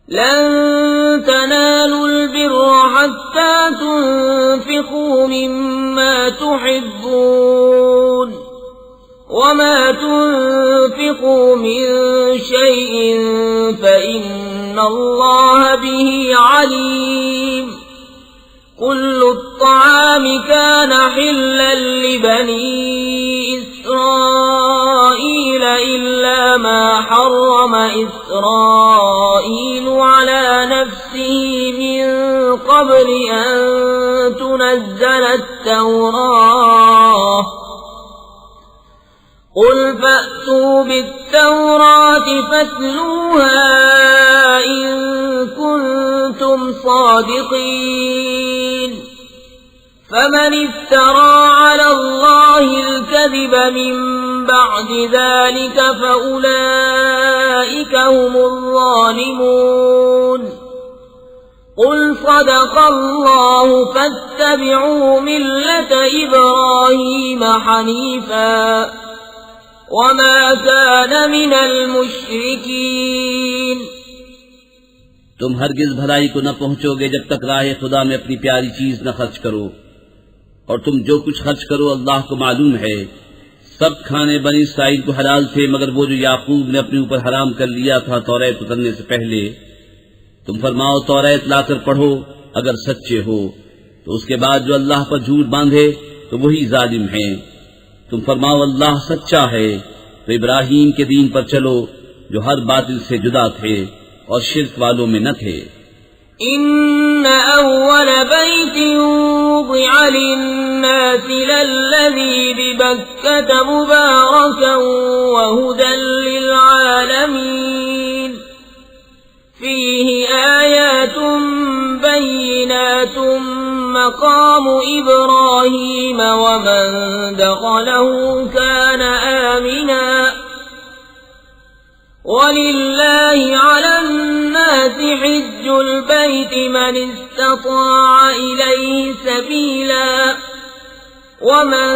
لن تنالوا البر حتى تنفقوا مما تحبون وما تنفقوا من شيء فإن الله به عليم كل الطعام كان حلا لبني إسرائيل إلا ما حرم إسرائيل على نفسه من قبل أن تنزل التوراة قل فأتوا بالتوراة فاتلوها إن كنتم صادقين فمن افترى على الله الكذب من بعد ذلك فأولئك هم الظالمون قل صدق الله فاتبعوا ملة إبراهيم حنيفا وما كان من المشركين. تم ہرگز بھلائی کو نہ پہنچو گے جب تک راہ خدا میں اپنی پیاری چیز نہ خرچ کرو، اور تم جو کچھ خرچ کرو اللہ کو معلوم ہے. سب کھانے بنی اسرائیل کو حلال تھے مگر وہ جو یعقوب نے اپنے اوپر حرام کر لیا تھا توریت اترنے سے پہلے. تم فرماؤ توریت لا کر پڑھو اگر سچے ہو، تو اس کے بعد جو اللہ پر جھوٹ باندھے تو وہی ظالم ہیں. تم فرماؤ اللہ سچا ہے تو ابراہیم کے دین پر چلو جو ہر باطل سے جدا تھے اور شرک والوں میں نہ تھے. ان اول بیت وضع للناس للذی ببکۃ مبارکا وہدی للعالمین فیہ آیات بینات مقام ابراہیم ومن دخلہ کان آمنا وَلِلَّهِ عَلَى النَّاسِ حِجُّ الْبَيْتِ مَنِ اسْتَطَاعَ إِلَيْهِ سَبِيلًا وَمَن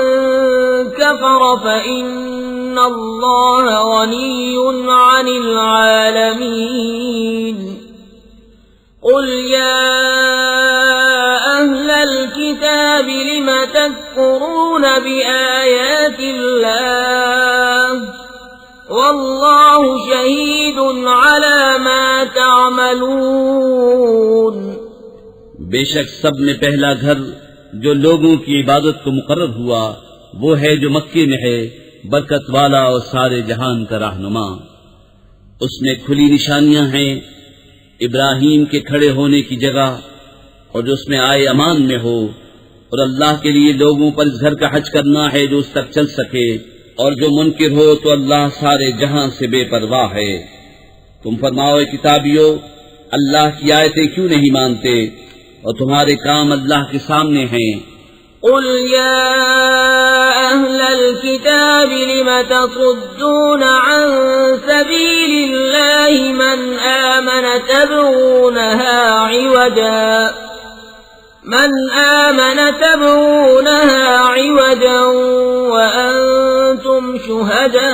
كَفَرَ فَإِنَّ اللَّهَ غَنِيٌّ عَنِ الْعَالَمِينَ. قُلْ يَا أَهْلَ الْكِتَابِ لِمَ تَكْفُرُونَ بِآيَاتِ اللَّهِ واللہ شہید علی ما تعملون. بے شک سب میں پہلا گھر جو لوگوں کی عبادت کو مقرر ہوا وہ ہے جو مکے میں ہے، برکت والا اور سارے جہان کا رہنما. اس میں کھلی نشانیاں ہیں ابراہیم کے کھڑے ہونے کی جگہ اور جو اس میں آئے امان میں ہو، اور اللہ کے لیے لوگوں پر اس گھر کا حج کرنا ہے جو اس تک چل سکے، اور جو منکر ہو تو اللہ سارے جہاں سے بے پرواہ ہے. تم فرماؤ کتابیو اللہ کی آیتیں کیوں نہیں مانتے اور تمہارے کام اللہ کے سامنے ہیں. قل يا أهل الكتاب لم تصدون عن سبيل الله من آمن تبغونها عوجا وأنتم شهداء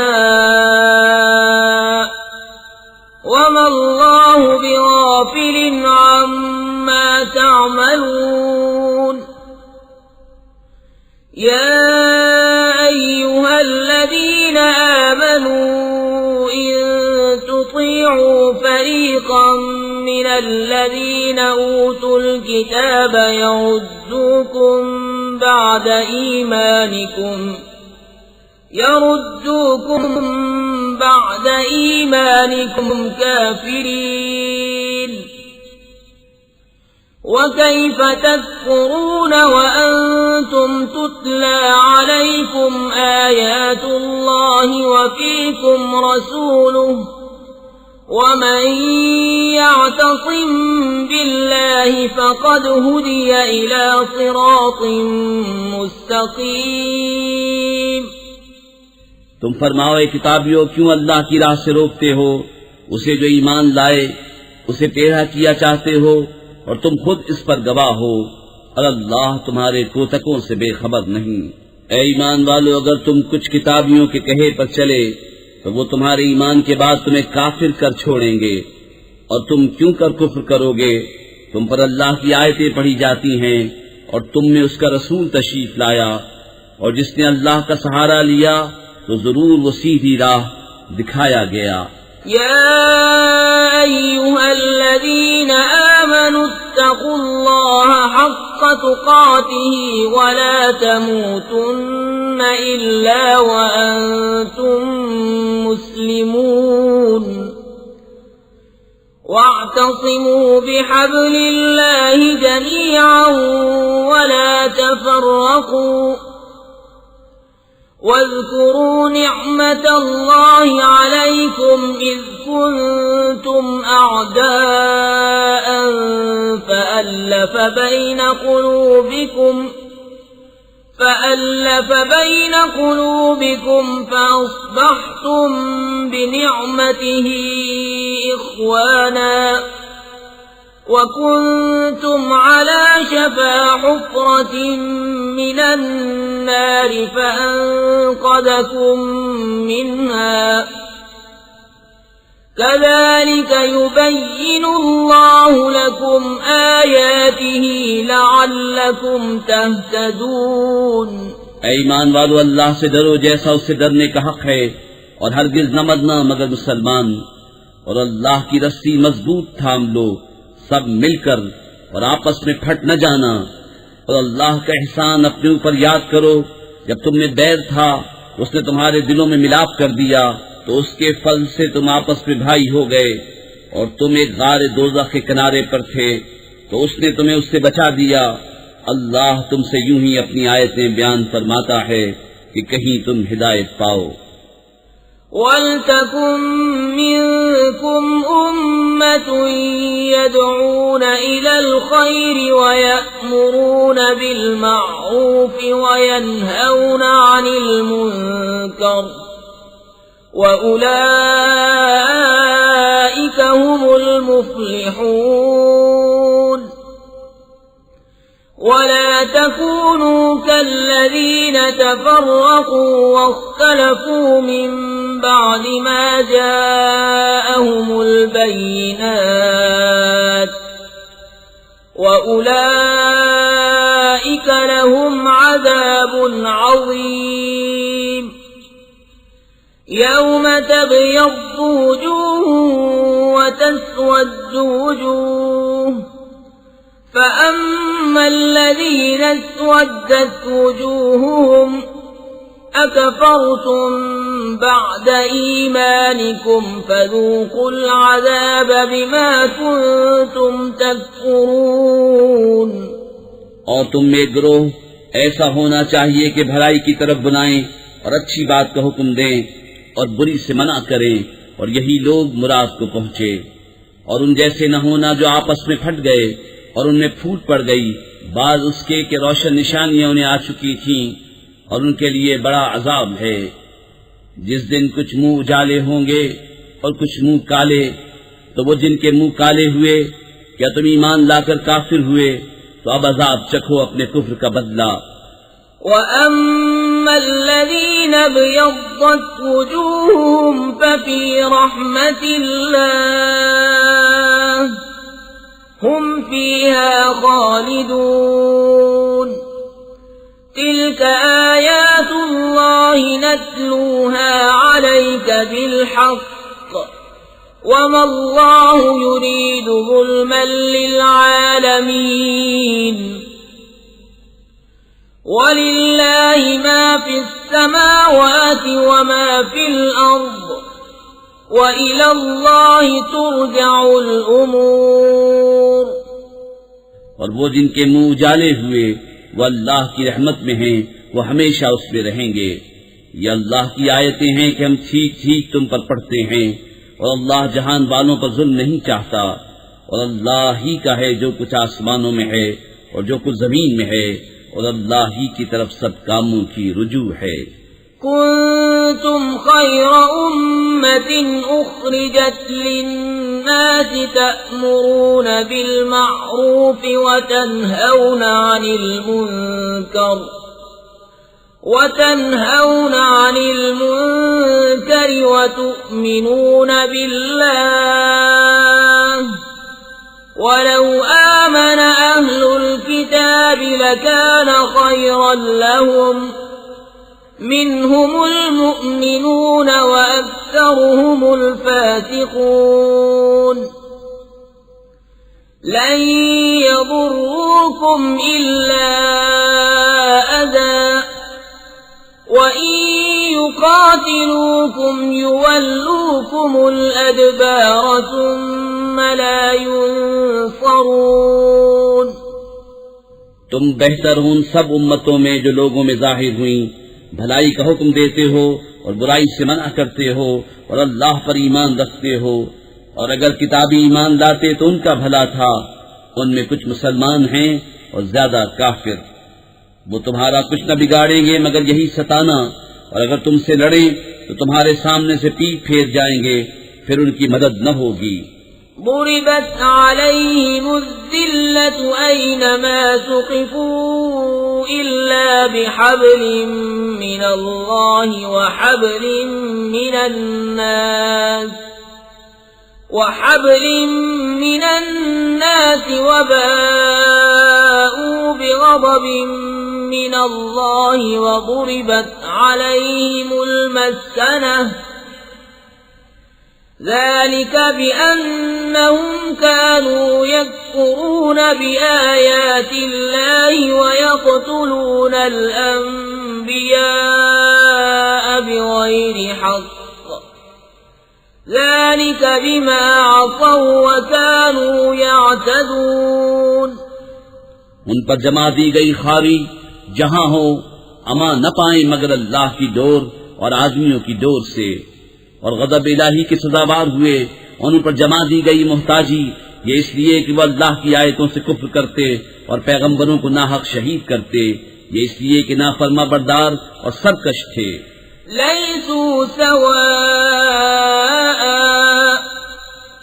وما الله بغافل عما تعملون. يا أيها الذين آمنوا إن تطيعوا فريقا من الذين أوتوا الكتاب يردوكم بعد إيمانكم كافرين. وكيف تكفرون وأنتم تتلى عليكم آيات الله وفيكم رسوله ومن يعتصم بالله فقد هدي إلى صراط مستقيم. تم فرماؤ کتابیو کیوں اللہ کی راہ سے روکتے ہو اسے جو ایمان لائے، اسے ٹیڑھا کیا چاہتے ہو اور تم خود اس پر گواہ ہو، اور اللہ تمہارے کوتکوں سے بے خبر نہیں. اے ایمان والو اگر تم کچھ کتابیوں کے کہے پر چلے تو وہ تمہارے ایمان کے بعد تمہیں کافر کر چھوڑیں گے، اور تم کیوں کر کفر کرو گے؟ تم پر اللہ کی آیتیں پڑھی جاتی ہیں اور تم میں اس کا رسول تشریف لایا، اور جس نے اللہ کا سہارا لیا تو ضرور وہ سیدھی راہ دکھایا گیا۔ يا أيها الذين آمنوا اتقوا الله حق تقاته ولا تموتن إلا وأنتم مسلمون واعتصموا بحبل الله جميعا ولا تفرقوا واذكروا نعمة الله عليكم إذ كنتم أعداء فألف بين قلوبكم فأصبحتم بنعمته إخوانا وكنتم على شفا حفرة من النار فأنقذكم منها كذلك يبين الله لكم آياته لعلكم تهتدون۔ اے ایمان والو، اللہ سے ڈرو جیسا اس سے ڈرنے کا حق ہے، اور ہرگز نہ مرنا مگر مسلمان، اور اللہ کی رسی مضبوط تھام لو سب مل کر، اور آپس میں پھٹ نہ جانا، اور اللہ کا احسان اپنے اوپر یاد کرو۔ جب تم میں بیر تھا اس نے تمہارے دلوں میں ملاپ کر دیا، تو اس کے فضل سے تم آپس میں بھائی ہو گئے، اور تم ایک غار دوزخ کے کنارے پر تھے تو اس نے تمہیں اس سے بچا دیا۔ اللہ تم سے یوں ہی اپنی آیتیں بیان فرماتا ہے کہ کہیں تم ہدایت پاؤ۔ وَلْتَكُن مِّنكُمْ أُمَّةٌ يَدْعُونَ إِلَى الْخَيْرِ وَيَأْمُرُونَ بِالْمَعْرُوفِ وَيَنْهَوْنَ عَنِ الْمُنكَرِ وَأُولَئِكَ هُمُ الْمُفْلِحُونَ۔ وَلَا تَكُونُوا كَالَّذِينَ تَفَرَّقُوا وَاخْتَلَفُوا مِن بَعْدِ مَا جَاءَهُمُ الْبَيِّنَاتُ وَأُولَئِكَ لَهُمْ عَذَابٌ عَظِيمٌ۔ يَوْمَ تَبْيَضُّ وُجُوهٌ وَتَسْوَدُّ وُجُوهٌ، فَأَمَّا الَّذِينَ اسْوَدَّتْ وُجُوهُهُمْ أَكَفَرْتُمْ بَعْدَ إِيمَانِكُمْ فَذُوقُوا الْعَذَابَ بِمَا كُنتُمْ تَكْفُرُونَ۔ اور تم میں گروہ ایسا ہونا چاہیے کہ بھلائی کی طرف بلائیں اور اچھی بات کا حکم دیں اور بری سے منع کریں، اور یہی لوگ مراد کو پہنچے، اور ان جیسے نہ ہونا جو آپس میں پھٹ گئے اور ان میں پھوٹ پڑ گئی، بعض اس کے کہ روشن نشانیاں انہیں آ چکی تھیں، اور ان کے لیے بڑا عذاب ہے۔ جس دن کچھ منہ اجالے ہوں گے اور کچھ منہ کالے، تو وہ جن کے منہ کالے ہوئے، کیا تم ایمان لا کر کافر ہوئے؟ تو اب عذاب چکھو اپنے کفر کا بدلہ۔ وَأَمَّا الَّذِينَ ابْيَضَّتْ وُجُوهُهُمْ فَفِي رَحْمَةِ اللَّهِ هُمْ فِيهَا خَالِدُونَ۔ تِلْكَ آيَاتُ اللَّهِ نَتْلُوهَا عَلَيْكَ بِالْحَقِّ وَمَا اللَّهُ يُرِيدُ ظُلْمًا لِّلْعَالَمِينَ۔ وَلِلَّهِ مَا فِي السَّمَاوَاتِ وَمَا فِي الْأَرْضِ وَإِلَى اللَّهِ تُرْجَعُ الْأُمُورُ۔ اور وہ جن کے منہ اجالے ہوئے وہ اللہ کی رحمت میں ہیں، وہ ہمیشہ اس میں رہیں گے۔ یہ اللہ کی آیتیں ہیں کہ ہم ٹھیک ٹھیک تم پر پڑھتے ہیں، اور اللہ جہان والوں پر ظلم نہیں چاہتا، اور اللہ ہی کا ہے جو کچھ آسمانوں میں ہے اور جو کچھ زمین میں ہے، اور اللہ ہی کی طرف سب کاموں کی رجوع ہے۔ كنتم خير أمة أخرجت للناس تأمرون بالمعروف وتنهون عن المنكر وتؤمنون بالله لكان خيرا لهم منهم المؤمنون وأكثرهم الفاسقون لن يضروكم إلا أذى وإن يقاتلوكم يولوكم الأدبار ثم لا ينصرون. تم بہتر ہو ان سب امتوں میں جو لوگوں میں ظاہر ہوئیں، بھلائی کا حکم دیتے ہو اور برائی سے منع کرتے ہو اور اللہ پر ایمان رکھتے ہو، اور اگر کتابی ایمان لاتے تو ان کا بھلا تھا، ان میں کچھ مسلمان ہیں اور زیادہ کافر. وہ تمہارا کچھ نہ بگاڑیں گے مگر یہی ستانا، اور اگر تم سے لڑیں تو تمہارے سامنے سے پیٹ پھیر جائیں گے، پھر ان کی مدد نہ ہوگی. ضربت عليهم الذلة أينما ثقفوا إلا بحبل من الله وحبل من الناس وباءوا بغضب من الله وضربت عليهم المسكنة ذلك بأنهم كانوا يكفرون بآيات الله ويقتلون الأنبياء بغير حق ذلك بما عصوا وكانوا يعتدون. ان پر جمع دی گئی خاری جہاں ہو اما نہ پائیں مگر اللہ کی ڈور اور آدمیوں کی ڈور سے، اور غضب الہی کے سزاوار ہوئے. ان پر جمع دی گئی محتاجی یہ اس لیے کہ وہ اللہ کی آیتوں سے کفر کرتے اور پیغمبروں کو ناحق شہید کرتے، یہ اس لیے کہ نافرما بردار اور سرکش تھے. لیسوا سواء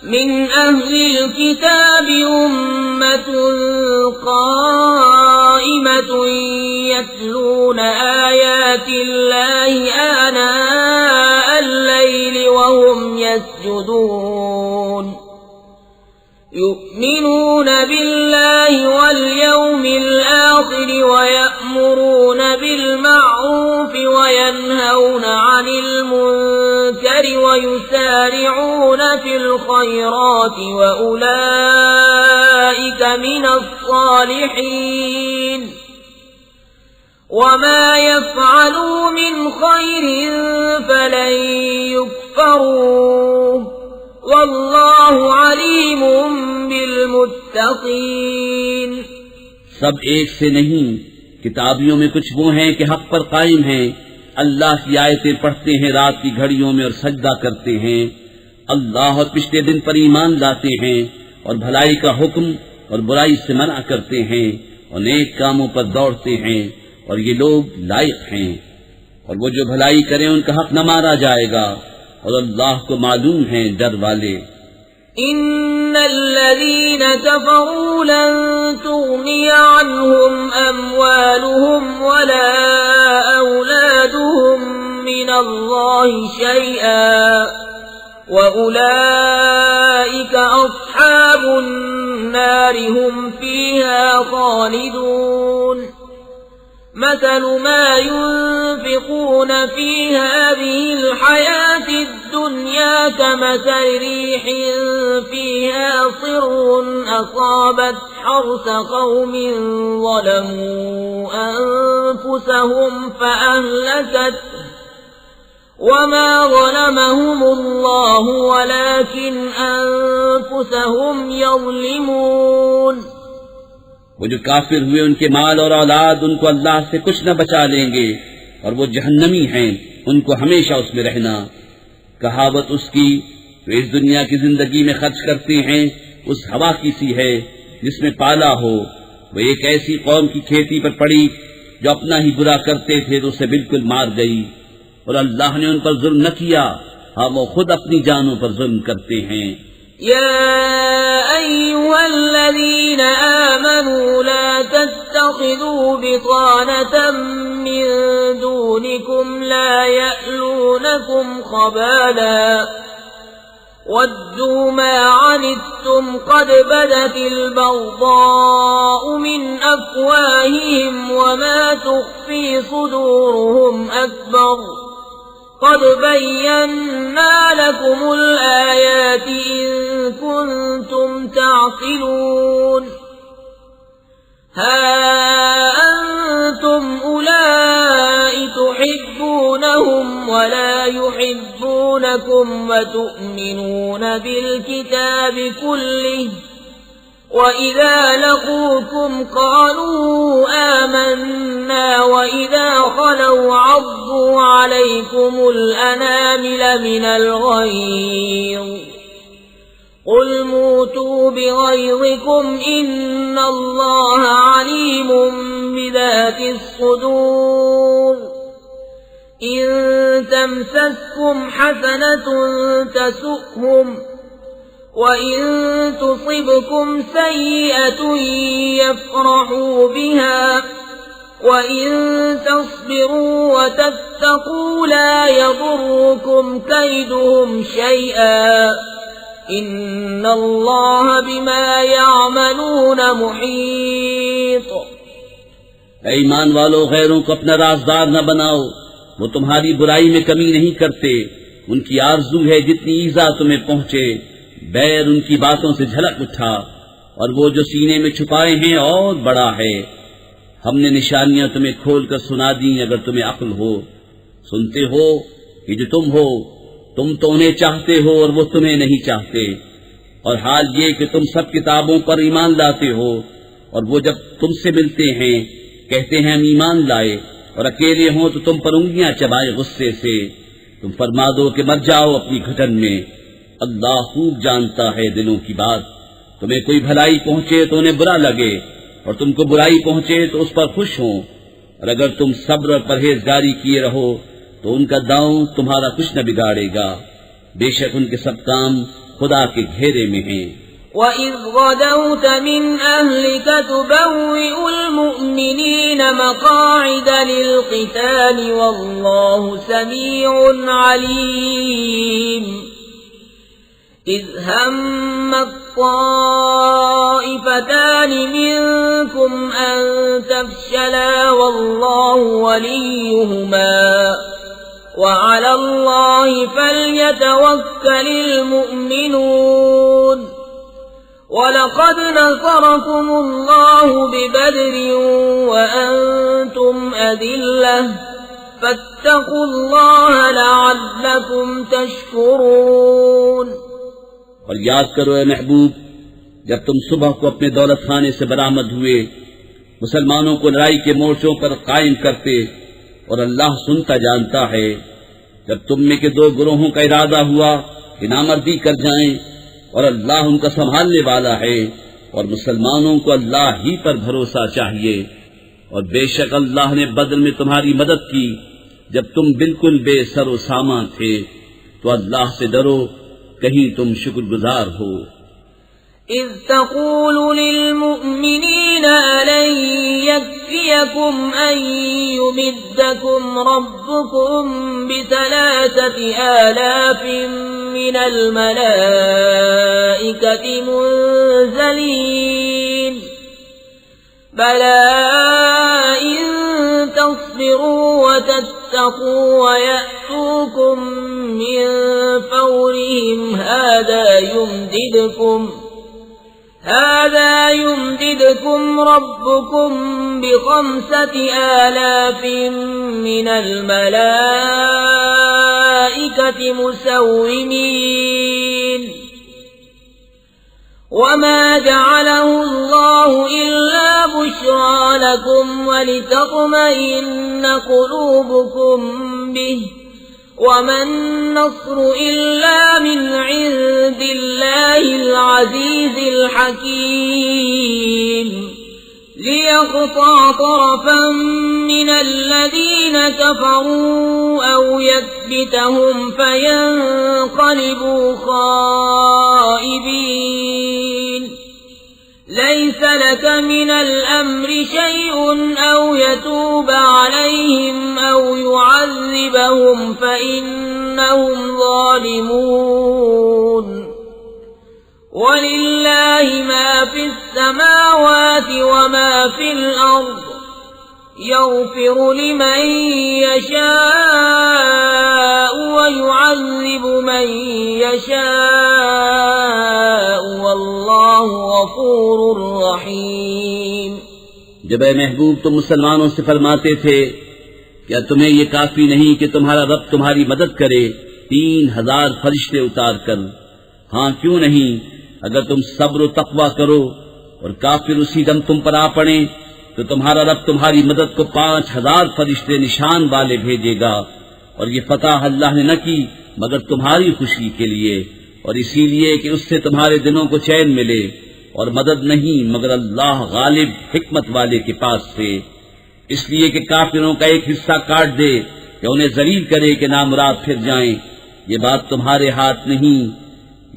من أهل الكتاب أمة قائمة يتلون آيات الله آناء الليل وهم يسجدون يؤمنون بالله واليوم الآخر ويأمرون بالمعروف وينهون عن المنكر ويسارعون في الخيرات وأولئك من الصالحين وما يفعلوا من خير فلن يكفروه واللہ علیم بالمتقین. سب ایک سے نہیں، کتابیوں میں کچھ وہ ہیں کہ حق پر قائم ہیں، اللہ کی آیتیں پڑھتے ہیں رات کی گھڑیوں میں اور سجدہ کرتے ہیں، اللہ اور پچھلے دن پر ایمان لاتے ہیں اور بھلائی کا حکم اور برائی سے منع کرتے ہیں اور نیک کاموں پر دوڑتے ہیں، اور یہ لوگ لائق ہیں. اور وہ جو بھلائی کریں ان کا حق نہ مارا جائے گا، اور اللہ کو معلوم ہیں ڈر والے. ان الذين كفروا لن تغني عنهم اموالهم ولا اولادهم من الله شيئا واولئك اصحاب النار هم فيها خالدون. مثل ما ينفقون في هذه الحياة الدنيا كمثل ريح فيها صر أصابت حرث قوم ظلموا أنفسهم فأهلكته وما ظلمهم الله ولكن أنفسهم يظلمون. وہ جو کافر ہوئے ان کے مال اور اولاد ان کو اللہ سے کچھ نہ بچا لیں گے، اور وہ جہنمی ہیں، ان کو ہمیشہ اس میں رہنا. کہاوت اس کی جو اس دنیا کی زندگی میں خرچ کرتے ہیں اس ہوا کی سی ہے جس میں پالا ہو. وہ ایک ایسی قوم کی کھیتی پر پڑی جو اپنا ہی برا کرتے تھے تو اسے بالکل مار گئی، اور اللہ نے ان پر ظلم نہ کیا، ہاں وہ خود اپنی جانوں پر ظلم کرتے ہیں. يا أيها الذين آمنوا لا تتخذوا بطانة من دونكم لا يألونكم خبالا ودوا ما عنتم جاءوكم قد بدت البغضاء من أفواههم وما تخفي صدورهم أكبر قد بينا لكم الآيات إن كنتم تعقلون ها أنتم أولئك تحبونهم ولا يحبونكم وتؤمنون بالكتاب كله وإذا لقوكم قالوا آمنا وإذا خلوا عضوا عليكم الأنامل من الغيظ قل موتوا بغيظكم إن الله عليم بذات الصدور إن تمسسكم حسنة تسؤهم وإن تصبكم سيئة يفرحوا بها وإن تصبروا وتتقوا لا يضركم كيدهم شيئا إن الله بما يعملون محيط. اے ایمان والو، غیروں کو اپنا رازدار نہ بناؤ، وہ تمہاری برائی میں کمی نہیں کرتے، ان کی آرزو ہے جتنی ایذا تمہیں پہنچے، بیر ان کی باتوں سے جھلک اٹھا، اور وہ جو سینے میں چھپائے ہیں اور بڑا ہے۔ ہم نے نشانیاں تمہیں کھول کر سنا دیں اگر تمہیں عقل ہو۔ سنتے ہو کہ جو تم ہو، تم تو انہیں چاہتے ہو اور وہ تمہیں نہیں چاہتے، اور حال یہ کہ تم سب کتابوں پر ایمان لاتے ہو، اور وہ جب تم سے ملتے ہیں کہتے ہیں ہم ایمان لائے، اور اکیلے ہوں تو تم پر انگلیاں چبائے غصے سے۔ تم فرما دو کہ مر جاؤ اپنی گھٹن میں، اللہ خوب جانتا ہے دلوں کی بات۔ تمہیں کوئی بھلائی پہنچے تو انہیں برا لگے، اور تم کو برائی پہنچے تو اس پر خوش ہوں، اور اگر تم صبر اور پرہیزگاری کیے رہو تو ان کا داؤں تمہارا کچھ نہ بگاڑے گا، بے شک ان کے سب کام خدا کے گھیرے میں ہیں۔ وَإِذْ غَدَوْتَ مِنْ أَهْلِكَ تُبَوِّئُ الْمُؤْمِنِينَ مَقَاعِدَ لِلْقِتَالِ وَاللَّهُ سَمِيعٌ عَلِيمٌ إِذْ هَمَّ الطَّائِفَتَانِ مِنْكُمْ أَنْ تَفْشَلَا وَاللَّهُ وَلِيُّهُمَا وَعَلَى اللَّهِ فَلْيَتَوَكَّلِ الْمُؤْمِنُونَ وَلَقَدْ نَصَرَكُمُ اللَّهُ بِبَدْرٍ وَأَنْتُمْ أَذِلَّةٌ فَاتَّقُوا اللَّهَ لَعَلَّكُمْ تَشْكُرُونَ۔ اور یاد کرو اے محبوب، جب تم صبح کو اپنے دولت خانے سے برآمد ہوئے، مسلمانوں کو لڑائی کے مورچوں پر قائم کرتے، اور اللہ سنتا جانتا ہے۔ جب تم میں کے دو گروہوں کا ارادہ ہوا کہ نامردی کر جائیں، اور اللہ ان کا سنبھالنے والا ہے، اور مسلمانوں کو اللہ ہی پر بھروسہ چاہیے، اور بے شک اللہ نے بدر میں تمہاری مدد کی جب تم بالکل بے سر و سامان تھے، تو اللہ سے ڈرو کہیں تم شکر گزار ہو۔ إذ تقول للمؤمنين ألن يكفيكم أن يمدكم ربكم ب3,000 من الملائكة منزلين بلى إن تصبروا وتتقوا ويأتوكم من فورهم هذا يمددكم ربكم ب5,000 من الملائكة مسومين وما جعله الله إلا بشرى لكم ولتطمئن قلوبكم به وما النصر إلا من عند الله العزيز الحكيم ليقطع طرفا من الذين كفروا أو يكبتهم فينقلبوا خائبين ليس لك من الأمر شيء أو يتوب عليهم أو يعذبهم فإنهم ظالمون وَلِلَّهِ مَا فِي السَّمَاوَاتِ وَمَا فِي الْأَرْضِ يَغْفِرُ لِمَن يَشَاءُ وَيُعَذِّبُ مَن يَشَاءُ وَاللَّهُ غَفُورٌ رَّحِيمٌ۔ جب اے محبوب تم مسلمانوں سے فرماتے تھے کیا تمہیں یہ کافی نہیں کہ تمہارا رب تمہاری مدد کرے 3000 فرشتے اتار کر؟ ہاں کیوں نہیں، اگر تم صبر و تقوی کرو اور کافر اسی دم تم پر آ پڑے تو تمہارا رب تمہاری مدد کو 5000 فرشتے نشان والے بھیجے گا، اور یہ فتح اللہ نے نہ کی مگر تمہاری خوشی کے لیے، اور اسی لیے کہ اس سے تمہارے دلوں کو چین ملے، اور مدد نہیں مگر اللہ غالب حکمت والے کے پاس سے، اس لیے کہ کافروں کا ایک حصہ کاٹ دے یا انہیں ذلیل کرے کہ نامراد پھر جائیں، یہ بات تمہارے ہاتھ نہیں،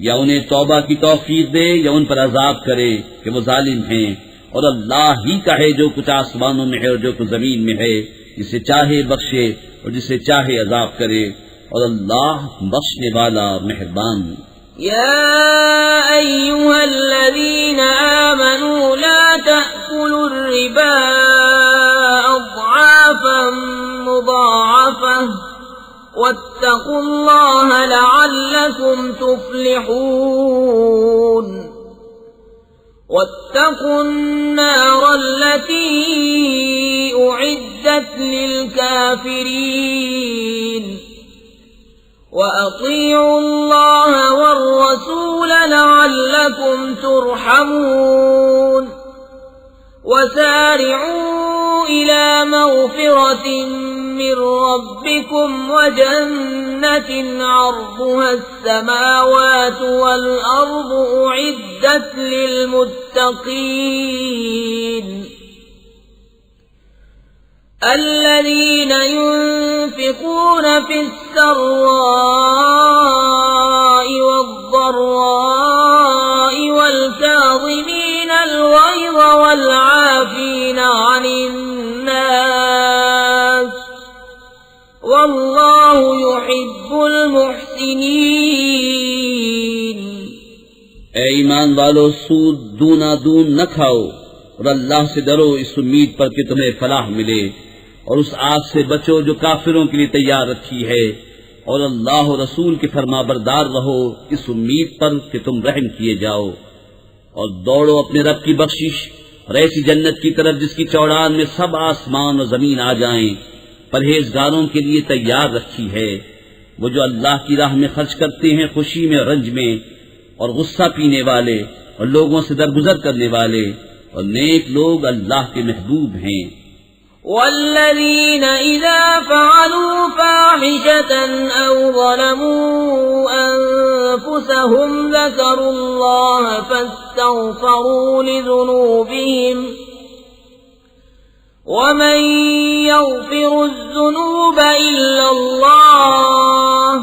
یا انہیں توبہ کی توفیق دے یا ان پر عذاب کرے کہ وہ ظالم ہیں، اور اللہ ہی کا ہے جو کچھ آسمانوں میں ہے اور جو کچھ زمین میں ہے، جسے چاہے بخشے اور جسے چاہے عذاب کرے، اور اللہ بخشنے والا مہربان۔ يا أيها الذين آمنوا لا تأكلوا الربا أضعافا مضاعفة واتقوا الله لعلكم تفلحون واتقوا النار التي أعدت للكافرين وأطيعوا الله والرسول لعلكم ترحمون وسارعوا إلى مغفرة من ربكم وجنة عرضها السماوات والأرض أعدت للمتقين الذين ينفقون في السراء والضراء والكاظمين الغيظ والعافين عن الناس والله يحب المحسنين۔ اے ایمان والو، سود دونا دون نہ کھاؤ، اور اللہ سے ڈرو اس امید پر کہ تمہیں فلاح ملے، اور اس آگ سے بچو جو کافروں کے لیے تیار رکھی ہے، اور اللہ و رسول کے فرما بردار رہو اس امید پر کہ تم رحم کیے جاؤ، اور دوڑو اپنے رب کی بخشش اور ایسی جنت کی طرف جس کی چوڑان میں سب آسمان اور زمین آ جائیں، پرہیزگاروں کے لیے تیار رکھی ہے۔ وہ جو اللہ کی راہ میں خرچ کرتے ہیں خوشی میں اور رنج میں، اور غصہ پینے والے اور لوگوں سے درگزر کرنے والے، اور نیک لوگ اللہ کے محبوب ہیں۔ والذين إذا فعلوا فاحشة أو ظلموا أنفسهم ذكروا الله فاستغفروا لذنوبهم ومن يغفر الذنوب إلا الله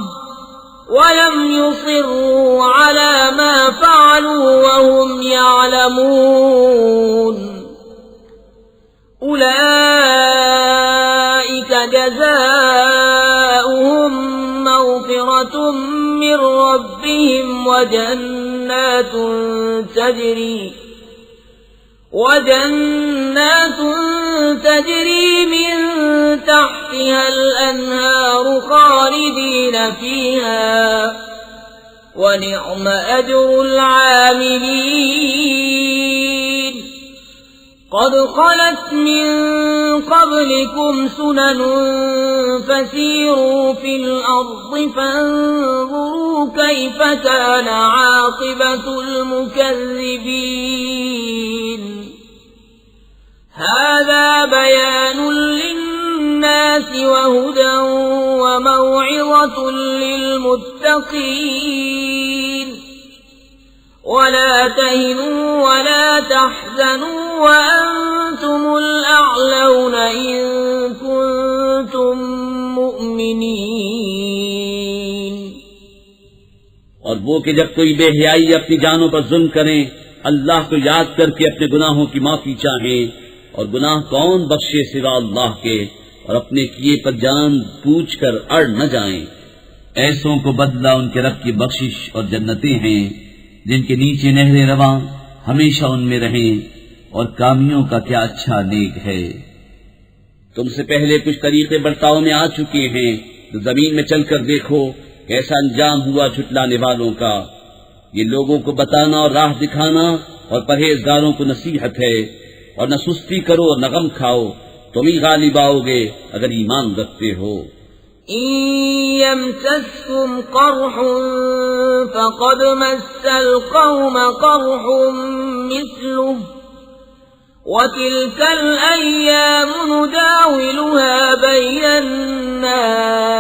ولم يصروا على ما فعلوا وهم يعلمون أولئك جزاؤهم مغفرة من ربهم وجنات تجري من تحتها الأنهار خالدين فيها ونعم أجر العاملين قد خلت من قبلكم سنن فسيروا في الأرض فانظروا كيف كان عاقبة المكذبين هذا بيان للناس وهدى وموعظة للمتقين ولا تهنوا ولا تحزنوا وأنتم الأعلون إن كنتم مؤمنين۔ اور وہ کہ جب کوئی بے حیائی اپنی جانوں پر ظلم کریں اللہ کو یاد کر کے اپنے گناہوں کی معافی چاہیں، اور گناہ کون بخشے سوا اللہ کے، اور اپنے کیے پر جان پوچھ کر اڑ نہ جائیں، ایسوں کو بدلہ ان کے رب کی بخشش اور جنتیں ہیں جن کے نیچے نہریں رواں ہمیشہ ان میں رہیں، اور کامیوں کا کیا اچھا نیک ہے۔ تم سے پہلے کچھ طریقے برتاؤ میں آ چکے ہیں، تو زمین میں چل کر دیکھو کیسا انجام ہوا جھٹلانے والوں کا۔ یہ لوگوں کو بتانا اور راہ دکھانا اور پرہیزگاروں کو نصیحت ہے، اور نہ سستی کرو اور نہ غم کھاؤ، تم ہی غالب آؤ گے اگر ایمان رکھتے ہو۔ إن يمسسكم قرح فقد مس القوم قرح مثله وتلك الأيام نداولها بين الناس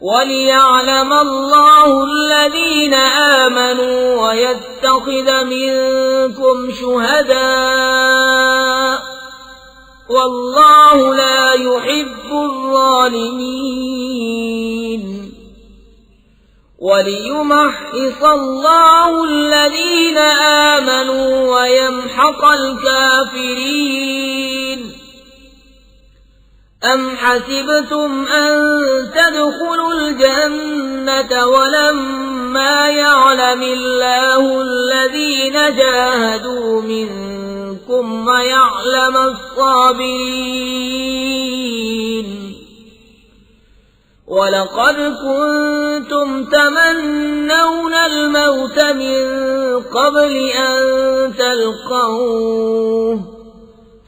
وليعلم الله الذين آمنوا ويتخذ منكم شهداء والله لا يحب الظالمين وليمحص الله الذين آمنوا ويمحق الكافرين أم حسبتم أن تدخلوا الجنة ولما يعلم الله الذين جاهدوا منكم ويعلم الصابرين ولقد كنتم تمنون الموت من قبل أن تلقوه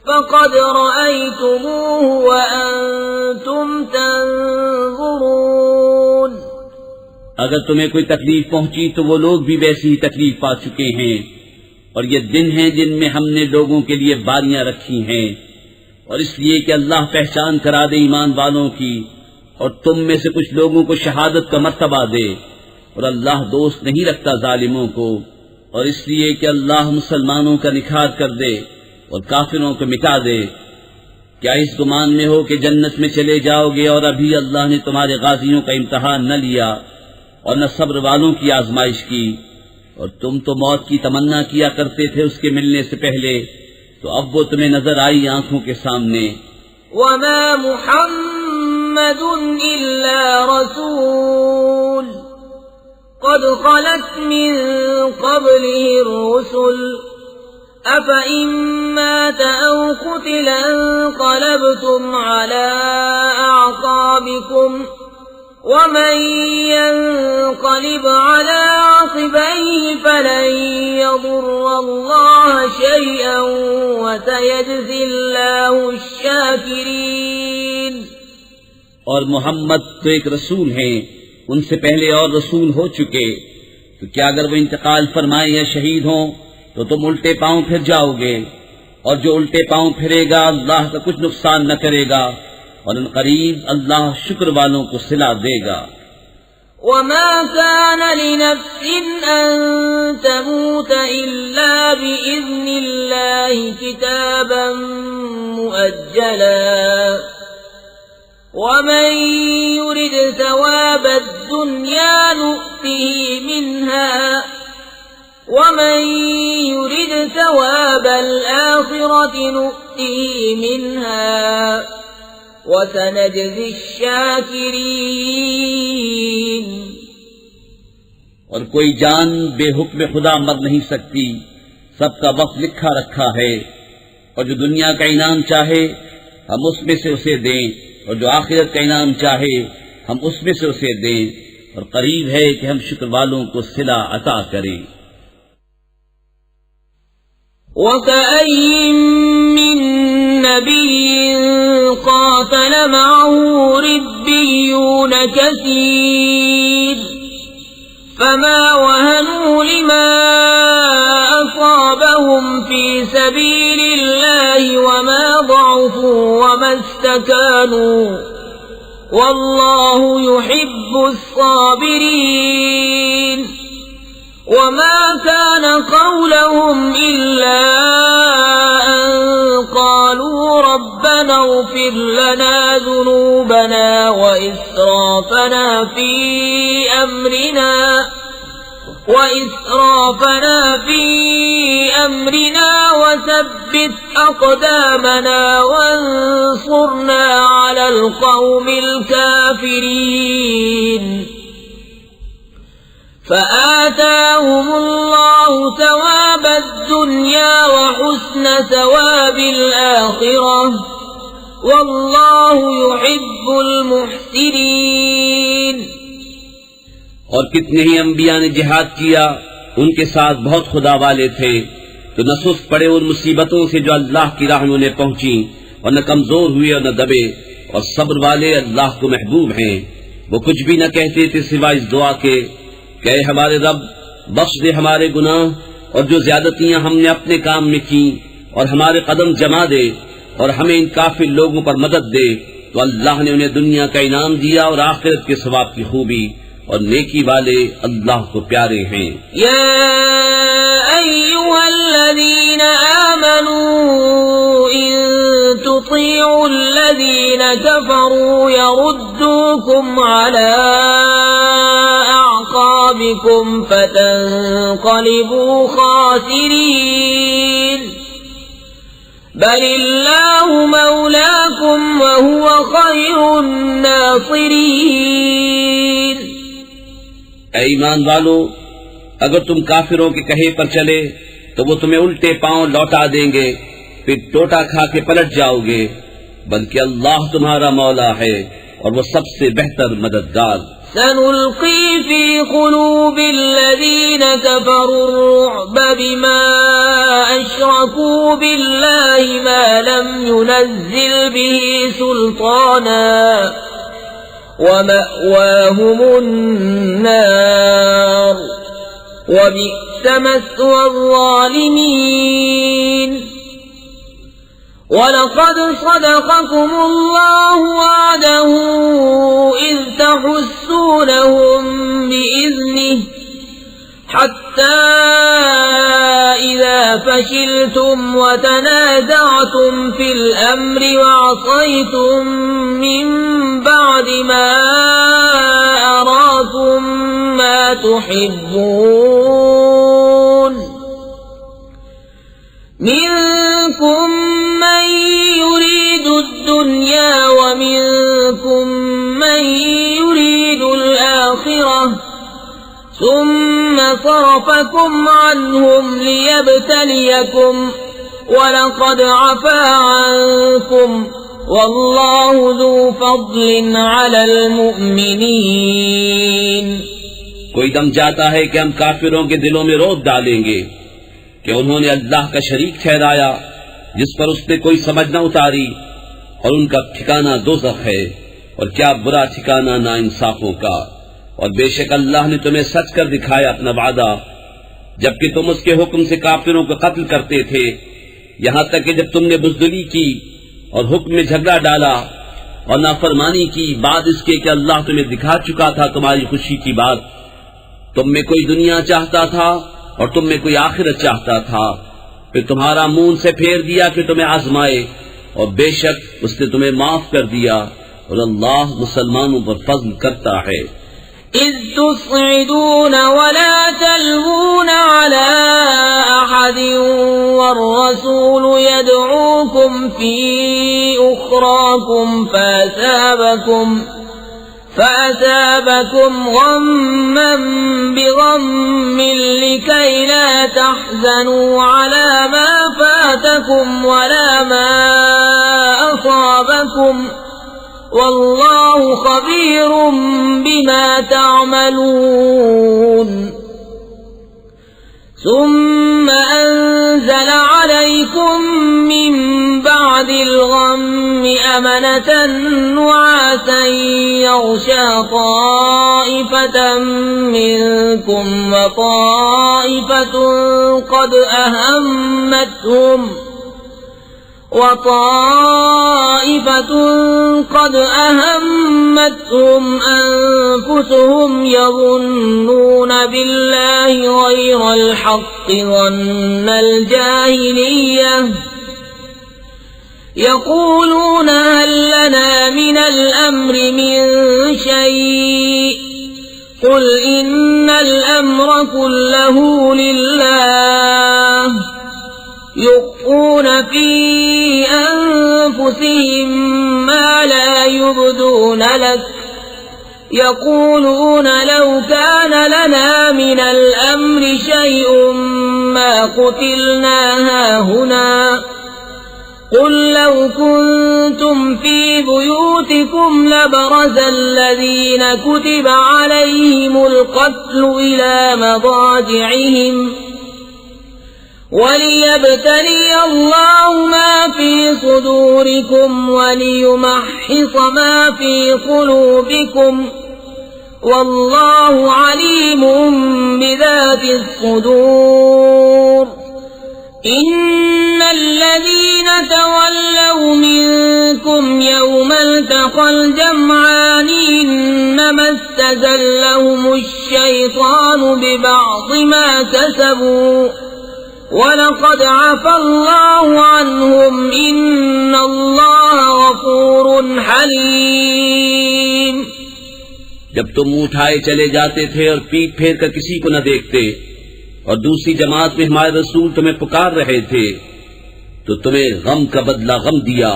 فقد رأيتموه وأنتم تنظرون۔ اگر تمہیں کوئی تکلیف پہنچی تو وہ لوگ بھی ویسی ہی تکلیف پا چکے ہیں، اور یہ دن ہیں جن میں ہم نے لوگوں کے لیے باریاں رکھی ہیں، اور اس لیے کہ اللہ پہچان کرا دے ایمان والوں کی، اور تم میں سے کچھ لوگوں کو شہادت کا مرتبہ دے، اور اللہ دوست نہیں رکھتا ظالموں کو، اور اس لیے کہ اللہ مسلمانوں کا نکھار کر دے اور کافروں کو مٹا دے۔ کیا اس گمان میں ہو کہ جنت میں چلے جاؤ گے، اور ابھی اللہ نے تمہارے غازیوں کا امتحان نہ لیا اور نہ صبر والوں کی آزمائش کی، اور تم تو موت کی تمنا کیا کرتے تھے اس کے ملنے سے پہلے، تو اب وہ تمہیں نظر آئی آنکھوں کے سامنے۔ وما محمد إلا رسول قد خلت من قبله الرسل أفإن مات أو قتل انقلبتم على أعقابكم ومن ينقلب على عقبيه فلن يضر الله شيئا وسيجزي الله الشاكرين۔ اور محمد تو ایک رسول ہیں، ان سے پہلے اور رسول ہو چکے، تو کیا اگر وہ انتقال فرمائے یا شہید ہوں تو تم الٹے پاؤں پھر جاؤ گے، اور جو الٹے پاؤں پھرے گا اللہ کا کچھ نقصان نہ کرے گا، اور ان قریب اللہ شکر والوں کو صلہ دے گا۔ وما كان لنفس أن تموت إلا بإذن الله كتابا مؤجلا ومن يرد ثواب الدنيا نؤته منها ومن يرد ثواب الآخرة نؤته منها وسنجزي الشاكرين۔ اور کوئی جان بے حکم خدا مر نہیں سکتی، سب کا وقت لکھا رکھا ہے، اور جو دنیا کا انعام چاہے ہم اس میں سے اسے دیں، اور جو آخرت کا انعام چاہے ہم اس میں سے اسے دیں، اور قریب ہے کہ ہم شکر والوں کو صلہ عطا کریں۔ وَكَأَيٍّ مِّن نَّبِيٍّ قَاتَلَ مَعَهُ رِبِّيُّونَ كَثِيرٌ فَمَا وَهَنُوا لِمَا أَصَابَهُمْ فِي سَبِيلِ اللَّهِ وَمَا ضَعُفُوا وَمَا اسْتَكَانُوا وَاللَّهُ يُحِبُّ الصَّابِرِينَ۔ وما كان قولهم إلا أن قالوا ربنا اغفر لنا ذنوبنا وإسرافنا في أمرنا وثبت أقدامنا وانصرنا على القوم الكافرين۔ فآتاهم الله ثواب الدنيا وحسن ثواب الآخرة والله يحب المحسنين. اور کتنے ہی انبیاء نے جہاد کیا، ان کے ساتھ بہت خدا والے تھے، تو نہ سست پڑے ان مصیبتوں سے جو اللہ کی راہ میں انہیں پہنچی، اور نہ کمزور ہوئے اور نہ دبے، اور صبر والے اللہ کو محبوب ہیں. وہ کچھ بھی نہ کہتے تھے سوائے اس دعا کے کہ اے ہمارے رب، بخش دے ہمارے گناہ اور جو زیادتیاں ہم نے اپنے کام میں کی، اور ہمارے قدم جما دے اور ہمیں ان کافر لوگوں پر مدد دے. تو اللہ نے انہیں دنیا کا انعام دیا اور آخرت کے ثواب کی خوبی، اور نیکی والے اللہ کو پیارے ہیں. یا ایھا الذین آمنوا ان تطیعوا الذین کفروا یردوکم علی اعقابکم فتنقلبوا خاسرین. بل اللہ مولاکم وہو خیر الناصرین. اے ایمان والو، اگر تم کافروں کے کہے پر چلے تو وہ تمہیں الٹے پاؤں لوٹا دیں گے، پھر ٹوٹا کھا کے پلٹ جاؤ گے، بلکہ اللہ تمہارا مولا ہے اور وہ سب سے بہتر مددگار. سنلقي في قلوب الذين كفروا الرعب بما أشركوا بالله ما لم ينزل به سلطانا ومأواهم النار وبئس مثوى الظالمين. وَلَقَدْ صَدَقَكُمُ اللَّهُ وَعْدَهُ إِذْ تَحُسُّونَهُم بِإِذْنِهِ حَتَّى إِذَا فَشِلْتُمْ وَتَنَازَعْتُمْ فِي الْأَمْرِ وَعَصَيْتُم مِّن بَعْدِ مَا أَرَاكُم مَّا تُحِبُّونَ منكم من يريد الدنيا ومنكم من يريد الآخرة ثم صرفكم عنهم ليبتليكم ولقد عفا عنكم والله ذو فضل على المؤمنين. کوئی دم جاتا ہے کہ ہم کافروں کے دلوں میں روک ڈالیں گے کہ انہوں نے اللہ کا شریک ٹھہرایا جس پر اس نے کوئی سمجھ نہ اتاری، اور ان کا ٹھکانہ دوزخ ہے، اور کیا برا ٹھکانہ ناانصافوں کا. اور بے شک اللہ نے تمہیں سچ کر دکھایا اپنا وعدہ، جبکہ تم اس کے حکم سے کافروں کو قتل کرتے تھے، یہاں تک کہ جب تم نے بزدلی کی اور حکم میں جھگڑا ڈالا اور نافرمانی کی بعد اس کے کہ اللہ تمہیں دکھا چکا تھا تمہاری خوشی کی بات. تم میں کوئی دنیا چاہتا تھا اور تم میں کوئی آخرت چاہتا تھا، پھر تمہارا منہ سے پھیر دیا کہ تمہیں آزمائے، اور بے شک اس نے تمہیں معاف کر دیا، اور اللہ مسلمانوں پر فضل کرتا ہے. اذ تصعدون ولا تلوون على احد والرسول يدعوكم في اخراكم فأثابكم غما بغم لكي لا تحزنوا على ما فاتكم ولا ما أصابكم والله خبير بما تعملون. ثم أنزل عليكم من بعد الغم أمنة نعاسا يغشى طائفة منكم وطائفة قد أهمتهم أنفسهم يظنون بالله غير الحق ظن الجاهلية يقولون هل لنا من الأمر من شيء قل إن الأمر كله لله يخفون في أنفسهم ما لا يبدون لك يقولون لو كان لنا من الأمر شيء ما قتلنا هاهنا قل لو كنتم في بيوتكم لبرز الذين كتب عليهم القتل إلى مضاجعهم وليبتلي الله ما في صدوركم وليمحص ما في قلوبكم والله عليم بذات الصدور إن الذين تولوا منكم يوم التقى الجمعان إنما استزلهم الشيطان ببعض ما كسبوا وَلَقَدْ عَفَا اللَّهُ عَنْهُمْ إِنَّ اللَّهَ غَفُورٌ حَلِيمٌ۔ جب تم منہ اٹھائے چلے جاتے تھے اور پیٹ پھیر کر کسی کو نہ دیکھتے اور دوسری جماعت میں ہمارے رسول تمہیں پکار رہے تھے تو تمہیں غم کا بدلہ غم دیا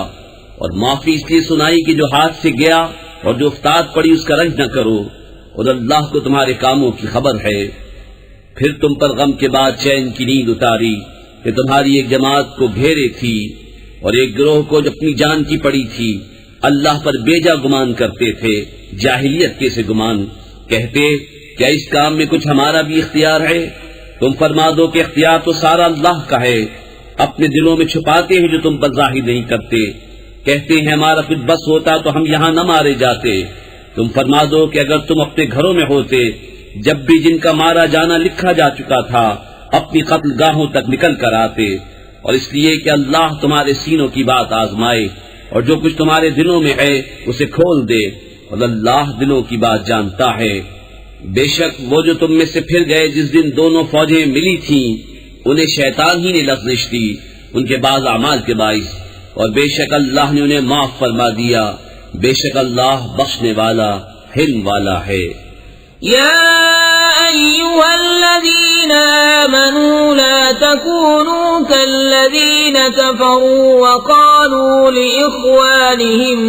اور معافی اس لیے سنائی کہ جو ہاتھ سے گیا اور جو افتاد پڑی اس کا رنج نہ کرو اور اللہ کو تمہارے کاموں کی خبر ہے۔ پھر تم پر غم کے بعد چین کی نیند اتاری کہ تمہاری ایک جماعت کو گھیرے تھی اور ایک گروہ کو جو اپنی جان کی پڑی تھی اللہ پر بیجا گمان کرتے تھے، جاہلیت کے سے گمان، کہتے کیا اس کام میں کچھ ہمارا بھی اختیار ہے؟ تم فرما دو کہ اختیار تو سارا اللہ کا ہے، اپنے دلوں میں چھپاتے ہیں جو تم پر ظاہر نہیں کرتے، کہتے ہیں ہمارا کچھ بس ہوتا تو ہم یہاں نہ مارے جاتے۔ تم فرما دو کہ اگر تم اپنے گھروں میں ہوتے جب بھی جن کا مارا جانا لکھا جا چکا تھا اپنی قتل گاہوں تک نکل کر آتے، اور اس لیے کہ اللہ تمہارے سینوں کی بات آزمائے اور جو کچھ تمہارے دلوں میں ہے اسے کھول دے، اور اللہ دلوں کی بات جانتا ہے۔ بے شک وہ جو تم میں سے پھر گئے جس دن دونوں فوجیں ملی تھیں انہیں شیطان ہی نے لغزش دی ان کے بعض اعمال کے باعث، اور بے شک اللہ نے انہیں معاف فرما دیا، بے شک اللہ بخشنے والا حلم والا ہے۔ يا أيها الذين آمنوا لا تكونوا كالذين كفروا وقالوا لإخوانهم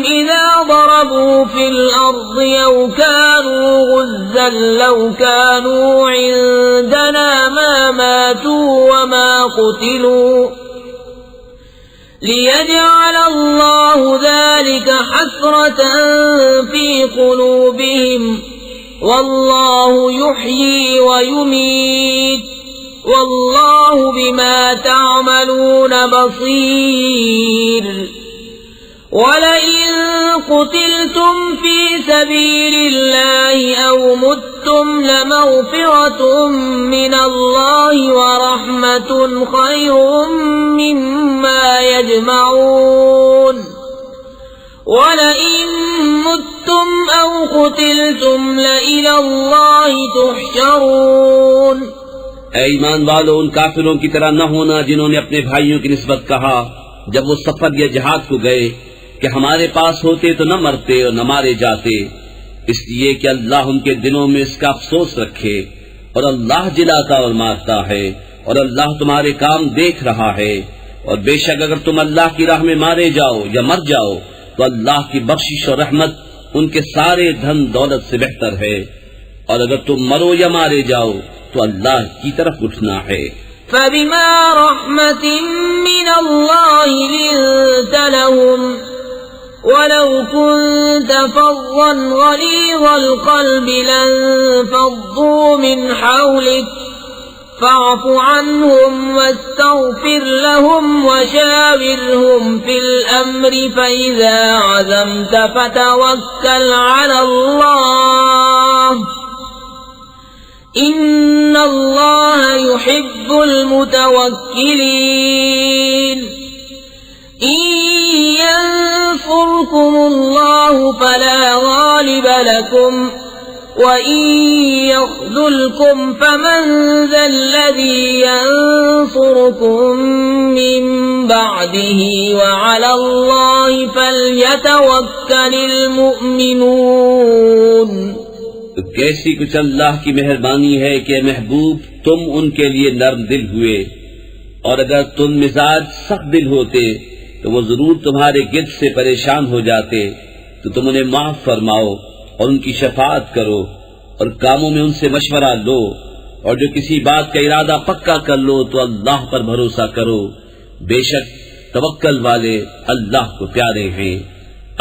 إذا ضربوا في الأرض أو كانوا غزا لو كانوا عندنا ما ماتوا وما قتلوا ليجعل الله ذلك حسرة في قلوبهم والله يحيي ويميت والله بما تعملون بصير ولئن قتلتم في سبيل الله أو متم لمغفرة من الله ورحمة خير مما يجمعون ولئن متم أو قتلتم لإلى الله تحشرون۔ اے ایمان والو، ان کافروں کی طرح نہ ہونا جنہوں نے اپنے بھائیوں کی نسبت کہا جب وہ سفر یا جہاد کو گئے کہ ہمارے پاس ہوتے تو نہ مرتے اور نہ مارے جاتے، اس لیے کہ اللہ ان کے دلوں میں اس کا افسوس رکھے، اور اللہ جلاتا اور مارتا ہے اور اللہ تمہارے کام دیکھ رہا ہے، اور بے شک اگر تم اللہ کی راہ میں مارے جاؤ یا مر جاؤ تو اللہ کی بخشش اور رحمت ان کے سارے دھن دولت سے بہتر ہے، اور اگر تم مرو یا مارے جاؤ تو اللہ کی طرف اٹھنا ہے۔ فبما رحمة من الله لنت لهم ولو كنت فظا غليظ القلب لانفضوا من حولك فاعف عنهم واستغفر لهم وشاورهم في الأمر فإذا عزمت فتوكل على الله إن الله يحب المتوكلين۔ إن ينصركم الله فلا غالب لكم وإن يخذلكم فمن ذا الذي ينصركم من بعده وعلى الله فليتوكل المؤمنون۔ تو کیسی کچھ اللہ کی مہربانی ہے کہ محبوب تم ان کے لیے نرم دل ہوئے، اور اگر تم مزاج سخت دل ہوتے تو وہ ضرور تمہارے گرد سے پریشان ہو جاتے، تو تم انہیں معاف فرماؤ اور ان کی شفاعت کرو اور کاموں میں ان سے مشورہ لو، اور جو کسی بات کا ارادہ پکا کر لو تو اللہ پر بھروسہ کرو، بے شک توکل والے اللہ کو پیارے ہیں۔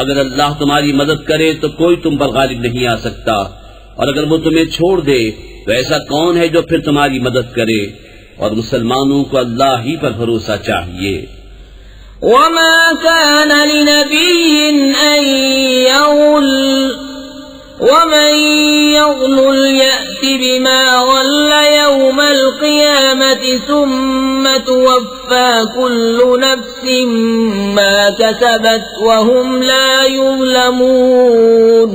اگر اللہ تمہاری مدد کرے تو کوئی تم پر غالب نہیں آ سکتا، اور اگر وہ تمہیں چھوڑ دے تو ایسا کون ہے جو پھر تمہاری مدد کرے؟ اور مسلمانوں کو اللہ ہی پر بھروسہ چاہیے۔ وما كان لنبي أن يغل ومن يغل يأت بما غل يوم القيامة ثم توفى كل نفس ما كسبت وهم لا يظلمون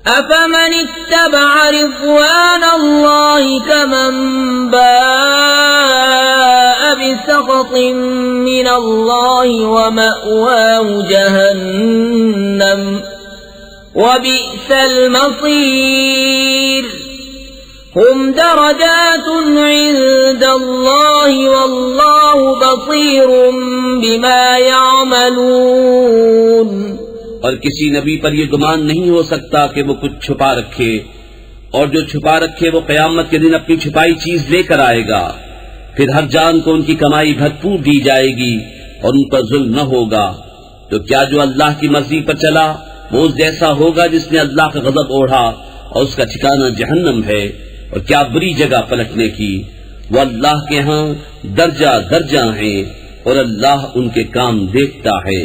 أفمن اتبع رضوان الله كمن باء بسخط من الله ومأواه جهنم وبئس المصير هم درجات عند الله والله بصير بما يعملون۔ اور کسی نبی پر یہ گمان نہیں ہو سکتا کہ وہ کچھ چھپا رکھے، اور جو چھپا رکھے وہ قیامت کے دن اپنی چھپائی چیز لے کر آئے گا، پھر ہر جان کو ان کی کمائی بھرپور دی جائے گی اور ان پر ظلم نہ ہوگا۔ تو کیا جو اللہ کی مرضی پر چلا وہ اس جیسا ہوگا جس نے اللہ کا غضب اوڑھا اور اس کا ٹھکانہ جہنم ہے، اور کیا بری جگہ پلٹنے کی۔ وہ اللہ کے ہاں درجہ درجہ ہیں اور اللہ ان کے کام دیکھتا ہے۔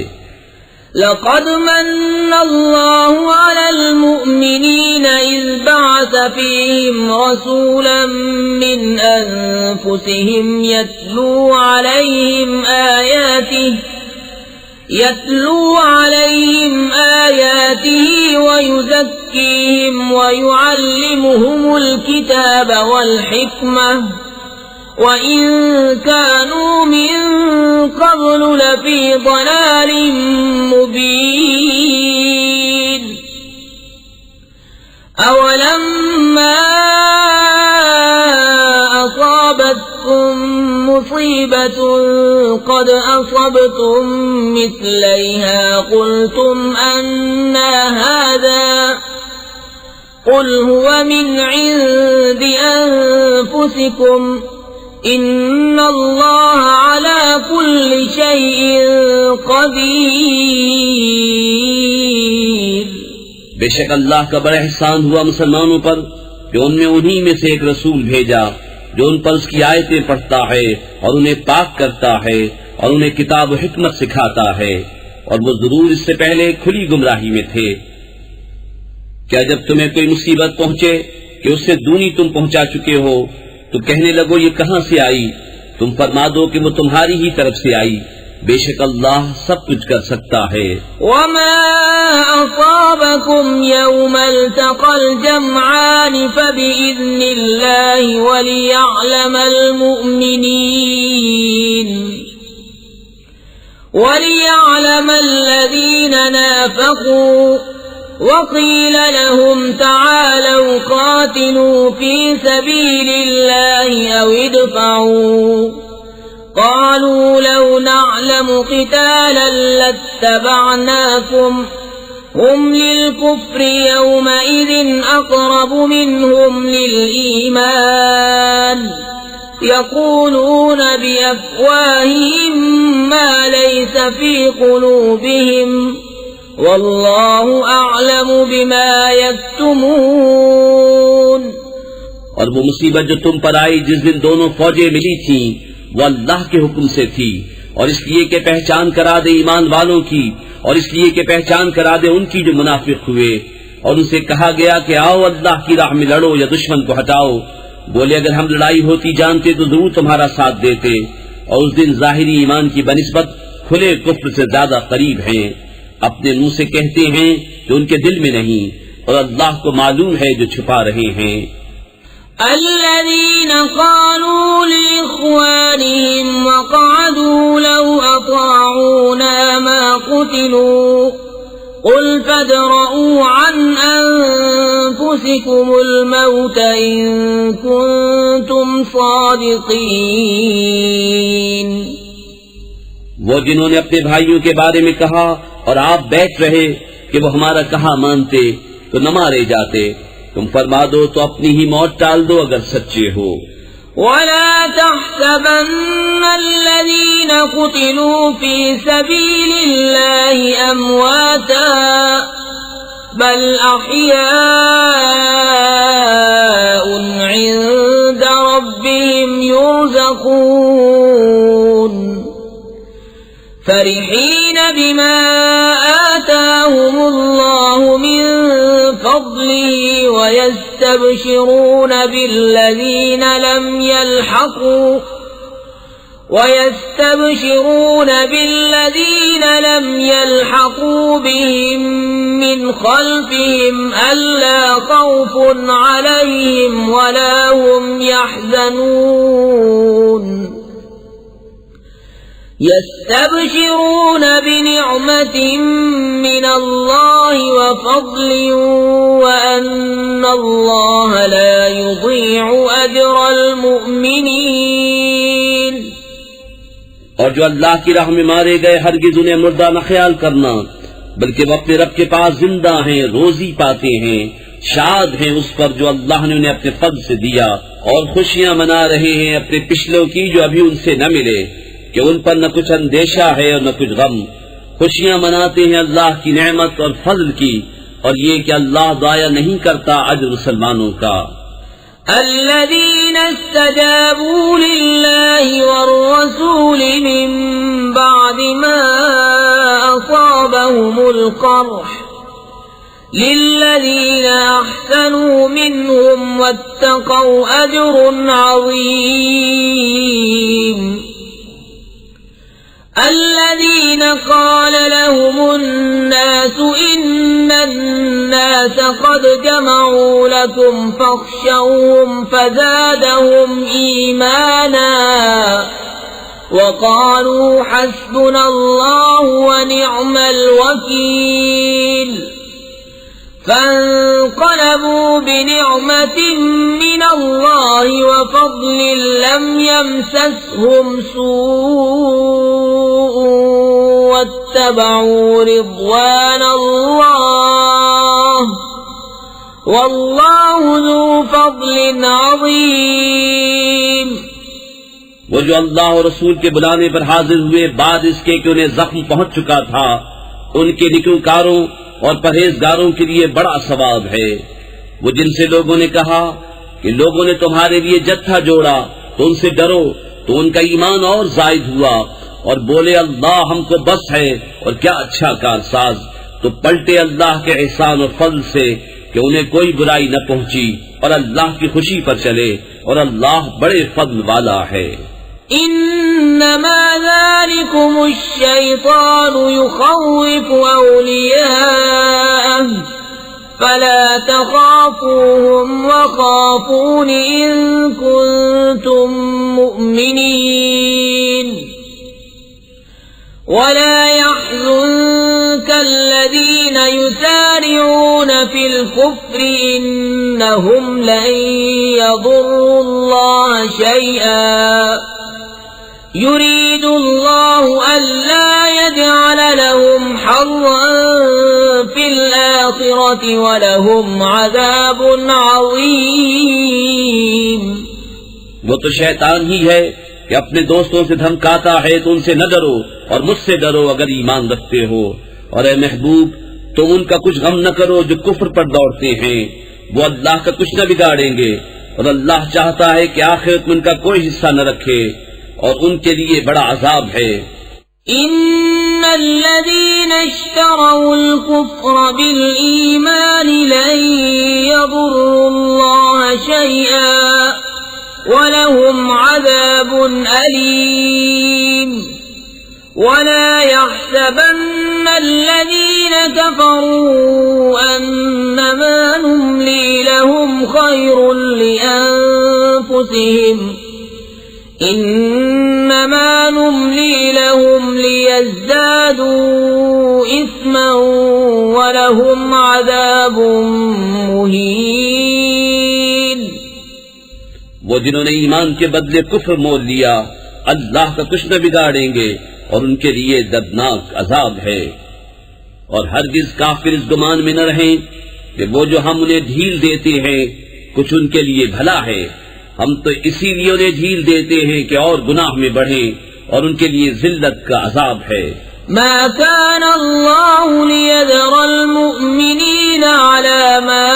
لقد من الله على المؤمنين إذ بعث فيهم رسولا من أنفسهم يتلو عليهم آياته ويزكيهم ويعلمهم الكتاب والحكمة وَإِن كَانُوا مِن قَبْلُ لَفِي ضَلَالٍ مُبِينٍ أَوَلَمَّا أَصَابَتْكُم مُّصِيبَةٌ قَدْ أَصَبْتُم مِّثْلَيْهَا قُلْتُمْ أَنَّىٰ هَٰذَا قُلْ هُوَ مِنْ عِندِ أَنفُسِكُمْ إِنَّ اللَّهَ عَلَىٰ كُلِّ شَيْءٍ قَدِيرٌ۔ بے شک اللہ کا بڑا احسان ہوا مسلمانوں پر کہ ان میں انہی میں سے ایک رسول بھیجا جو ان پر اس کی آیتیں پڑھتا ہے اور انہیں پاک کرتا ہے اور انہیں کتاب و حکمت سکھاتا ہے، اور وہ ضرور اس سے پہلے کھلی گمراہی میں تھے۔ کیا جب تمہیں کوئی مصیبت پہنچے کہ اس سے دونی تم پہنچا چکے ہو تو کہنے لگو یہ کہاں سے آئی؟ تم فرما دو کہ وہ تمہاری ہی طرف سے آئی، بے شک اللہ سب کچھ کر سکتا ہے۔ وما أصابكم يوم التقى الجمعان فبإذن الله وليعلم الذين نافقوا وقيل لهم تعالوا قاتلوا في سبيل الله أو ادفعوا قالوا لو نعلم قتالا لاتبعناكم هم للكفر يومئذ أقرب منهم للإيمان يقولون بأفواههم ما ليس في قلوبهم واللہ اعلم بما یکتمون۔ اور وہ مصیبت جو تم پر آئی جس دن دونوں فوجیں ملی تھیں وہ اللہ کے حکم سے تھی، اور اس لیے کہ پہچان کرا دے ایمان والوں کی، اور اس لیے کہ پہچان کرا دے ان کی جو منافق ہوئے، اور ان سے کہا گیا کہ آؤ اللہ کی راہ میں لڑو یا دشمن کو ہٹاؤ۔ بولے اگر ہم لڑائی ہوتی جانتے تو ضرور تمہارا ساتھ دیتے، اور اس دن ظاہری ایمان کی بنسبت کھلے کفر سے زیادہ قریب ہیں۔ اپنے منہ سے کہتے ہیں جو ان کے دل میں نہیں، اور اللہ کو معلوم ہے جو چھپا رہے ہیں۔ الذين قالوا لإخوانهم وقعدوا لو أطاعونا ما قتلوا قل فادرءوا عن أنفسكم الموت إن كنتم صادقين۔ وہ جنہوں نے اپنے بھائیوں کے بارے میں کہا اور آپ بیٹھ رہے کہ وہ ہمارا کہا مانتے تو نہ مارے جاتے، تم فرما دو تو اپنی ہی موت ٹال دو اگر سچے ہو۔ ولا تحسبن الذين قتلوا في سبيل الله أمواتا بل أحياء عند ربهم يرزقون فرحين بما آتاهم الله من فضله ويستبشرون بالذين لم يلحقوا بهم من خلفهم ألا خوف عليهم ولا هم يحزنون يستبشرون بنعمة من الله وفضل وأن الله لا يضيع أجر المؤمنين۔ اور جو اللہ کی راہ میں مارے گئے ہرگز انہیں مردہ نہ خیال کرنا، بلکہ وہ اپنے رب کے پاس زندہ ہیں، روزی پاتے ہیں، شاد ہیں اس پر جو اللہ نے انہیں اپنے فضل سے دیا، اور خوشیاں منا رہے ہیں اپنے پچھلوں کی جو ابھی ان سے نہ ملے، کہ ان پر نہ کچھ اندیشہ ہے اور نہ کچھ غم۔ خوشیاں مناتے ہیں اللہ کی نعمت اور فضل کی، اور یہ کہ اللہ ضائع نہیں کرتا اجر مسلمانوں کا۔ الذين استجابوا لله والرسول من بعد ما أصابهم القرح للذين أحسنوا منهم واتقوا أجر عظيم الذين قال لهم الناس إن الناس قد جمعوا لكم فاخشوهم فزادهم إيمانا وقالوا حسبنا الله ونعم الوكيل فانقلبوا بنعمة من الله وفضل لم يمسسهم سوء واتبعوا رضوان الله والله ذو فضل عظيم۔ وہ جو اللہ اور رسول کے بلانے پر حاضر ہوئے بعد اس کے کہ انہیں زخم پہنچ چکا تھا، ان کے نیکوکاروں اور پرہیزگاروں کے لیے بڑا ثواب ہے۔ وہ جن سے لوگوں نے کہا کہ لوگوں نے تمہارے لیے جتھا جوڑا تو ان سے ڈرو، تو ان کا ایمان اور زائد ہوا، اور بولے اللہ ہم کو بس ہے اور کیا اچھا کارساز، تو پلٹے اللہ کے احسان اور فضل سے کہ انہیں کوئی برائی نہ پہنچی، اور اللہ کی خوشی پر چلے، اور اللہ بڑے فضل والا ہے۔ إنما ذلكم الشيطان يخوف أولياءه فلا تخافوهم وخافون إن كنتم مؤمنين ولا يحزنك الذين يسارعون في الكفر إنهم لن يضروا الله شيئا يريد الله ألا يجعل لهم حظا في الآخرة ولهم عذاب عظيم۔ وہ تو شیطان ہی ہے کہ اپنے دوستوں سے دھمکاتا ہے تو ان سے نہ ڈرو اور مجھ سے ڈرو اگر ایمان رکھتے ہو، اور اے محبوب تم ان کا کچھ غم نہ کرو جو کفر پر دوڑتے ہیں، وہ اللہ کا کچھ نہ بگاڑیں گے، اور اللہ چاہتا ہے کہ آخرت میں ان کا کوئی حصہ نہ رکھے، اور ان کے لیے بڑا عذاب ہے۔ ان الذين اشتروا الكفر بالإيمان لن يضروا الله شيئا ولهم عذاب أليم ولا يحسبن الذين كفروا أنما نملي لهم خير لأنفسهم إنما نملي لهم ليزدادوا إثما ولهم عذاب مهين۔ وہ جنہوں نے ایمان کے بدلے کفر مول لیا اللہ کا کچھ نہ بگاڑیں گے، اور ان کے لیے دردناک عذاب ہے۔ اور ہرگز کافر اس گمان میں نہ رہیں کہ وہ جو ہم انہیں ڈھیل دیتے ہیں کچھ ان کے لیے بھلا ہے، ہم تو اسی لیے انہیں ڈھیل دیتے ہیں کہ اور گناہ میں بڑھیں، اور ان کے لیے ذلت کا عذاب ہے۔ ما كان الله ليذر المؤمنين على ما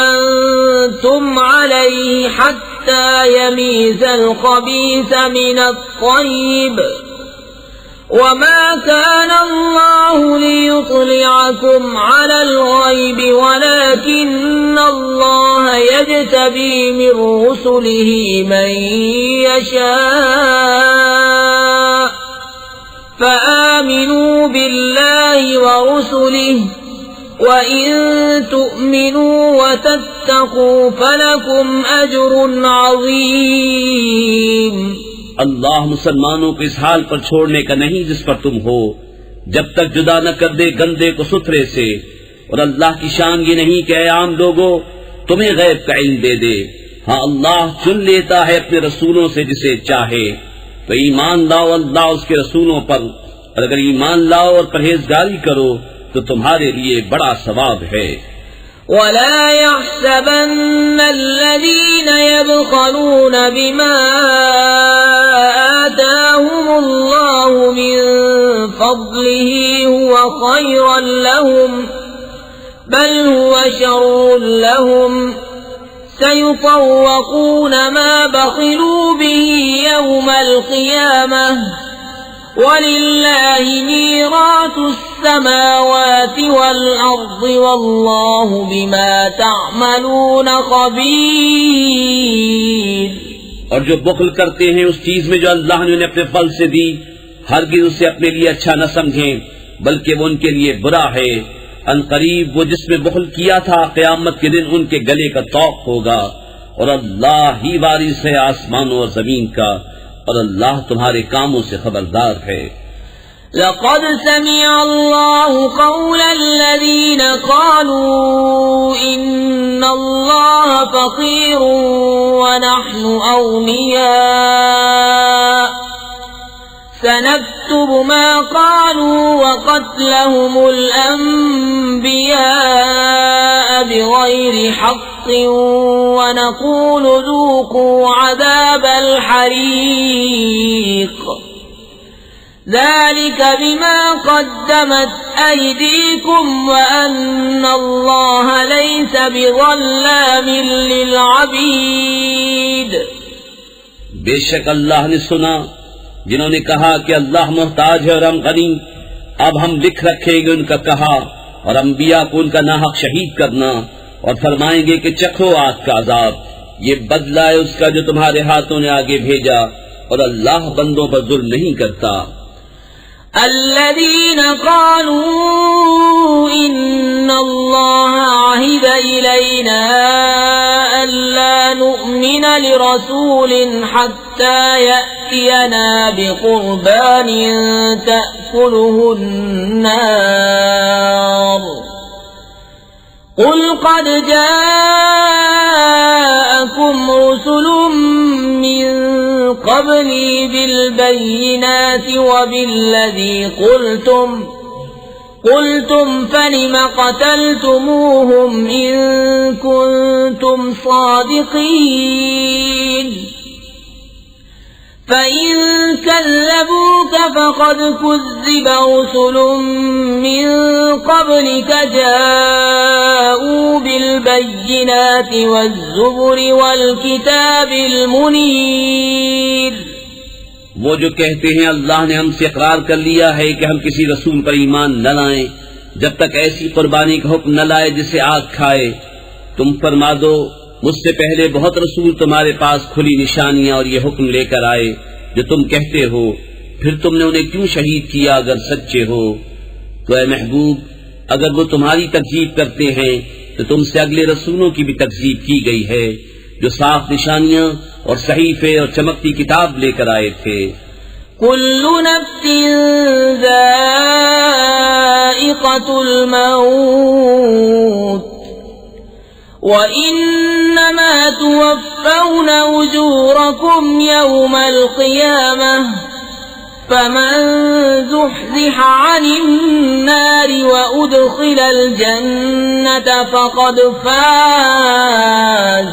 أنتم عليه حتى يميز الخبيث من الطيب، وما كان الله ليطلعكم على الغيب ولكن الله يجتبي من رسله من يشاء، فآمنوا بالله ورسله وإن تؤمنوا وتتقوا فلكم أجر عظيم۔ اللہ مسلمانوں کو اس حال پر چھوڑنے کا نہیں جس پر تم ہو، جب تک جدا نہ کر دے گندے کو ستھرے سے، اور اللہ کی شان یہ نہیں کہ اے عام لوگوں تمہیں غیب کا علم دے دے، ہاں اللہ چن لیتا ہے اپنے رسولوں سے جسے چاہے، تو ایمان لاؤ اللہ اس کے رسولوں پر، اور اگر ایمان لاؤ اور پرہیزگاری کرو تو تمہارے لیے بڑا ثواب ہے۔ ولا يحسبن الذين يبخلون بما آتاهم الله من فضله هو خيرا لهم، بل هو شر لهم، سيطوقون ما بخلوا به يوم القيامة، وَلِلَّهِ مِيرَاثُ السَّمَاوَاتِ وَالْأَرْضِ وَاللَّهُ بِمَا تَعْمَلُونَ خَبِيرٌ۔ اور جو بخل کرتے ہیں اس چیز میں جو اللہ نے انہیں اپنے فضل سے دی، ہرگز اسے اپنے لیے اچھا نہ سمجھیں بلکہ وہ ان کے لیے برا ہے۔ ان قریب وہ جس میں بخل کیا تھا قیامت کے دن ان کے گلے کا طوق ہوگا، اور اللہ ہی وارث ہے آسمانوں اور زمین کا، اور اللہ تمہارے کاموں سے خبردار ہے۔ لقد سمع الله قول الذين قالوا إن الله فقير ونحن أغنياء، سنكتب ما قالوا وقتلهم الأنبياء بغير حق ونقول ذوقوا عذاب الحريق، ذلك بما قدمت أيديكم وأن الله ليس بظلام للعبيد۔ بے شک اللہ نے سنا جنہوں نے کہا کہ اللہ محتاج ہے اور ہم غنی، اب ہم لکھ رکھیں گے ان کا کہا اور انبیاء کو ان کا ناحق شہید کرنا، اور فرمائیں گے کہ چکھو آگ کا عذاب، یہ بدلہ ہے اس کا جو تمہارے ہاتھوں نے آگے بھیجا، اور اللہ بندوں پر ظلم نہیں کرتا۔ الذين قالوا إن الله عهد إلينا ألا نؤمن لرسول حتى يأتينا بقربان تأكله النار، قل قد جاءكم رسل من قبلي بالبينات وبالذي قلتم فلم قتلتموهم إن كنتم صادقين، فإن كذبوك فقد كذب رسل من قبلك جاءوا بالبينات والزبر والكتاب المنير۔ وہ جو کہتے ہیں اللہ نے ہم سے اقرار کر لیا ہے کہ ہم کسی رسول پر ایمان نہ لائیں جب تک ایسی قربانی کا حکم نہ لائے جسے آگ کھائے، تم فرما دو مجھ سے پہلے بہت رسول تمہارے پاس کھلی نشانیاں اور یہ حکم لے کر آئے جو تم کہتے ہو، پھر تم نے انہیں کیوں شہید کیا اگر سچے ہو؟ تو اے محبوب اگر وہ تمہاری تکذیب کرتے ہیں تو تم سے اگلے رسولوں کی بھی تکذیب کی گئی ہے جو صاف نشانیاں اور صحیفے اور چمکتی کتاب لے کر آئے تھے۔ كل نفس ذائقة الموت وإنما توفون أجوركم يوم القيامة فمن زحزح عن النار وأدخل الجنة فقد فاز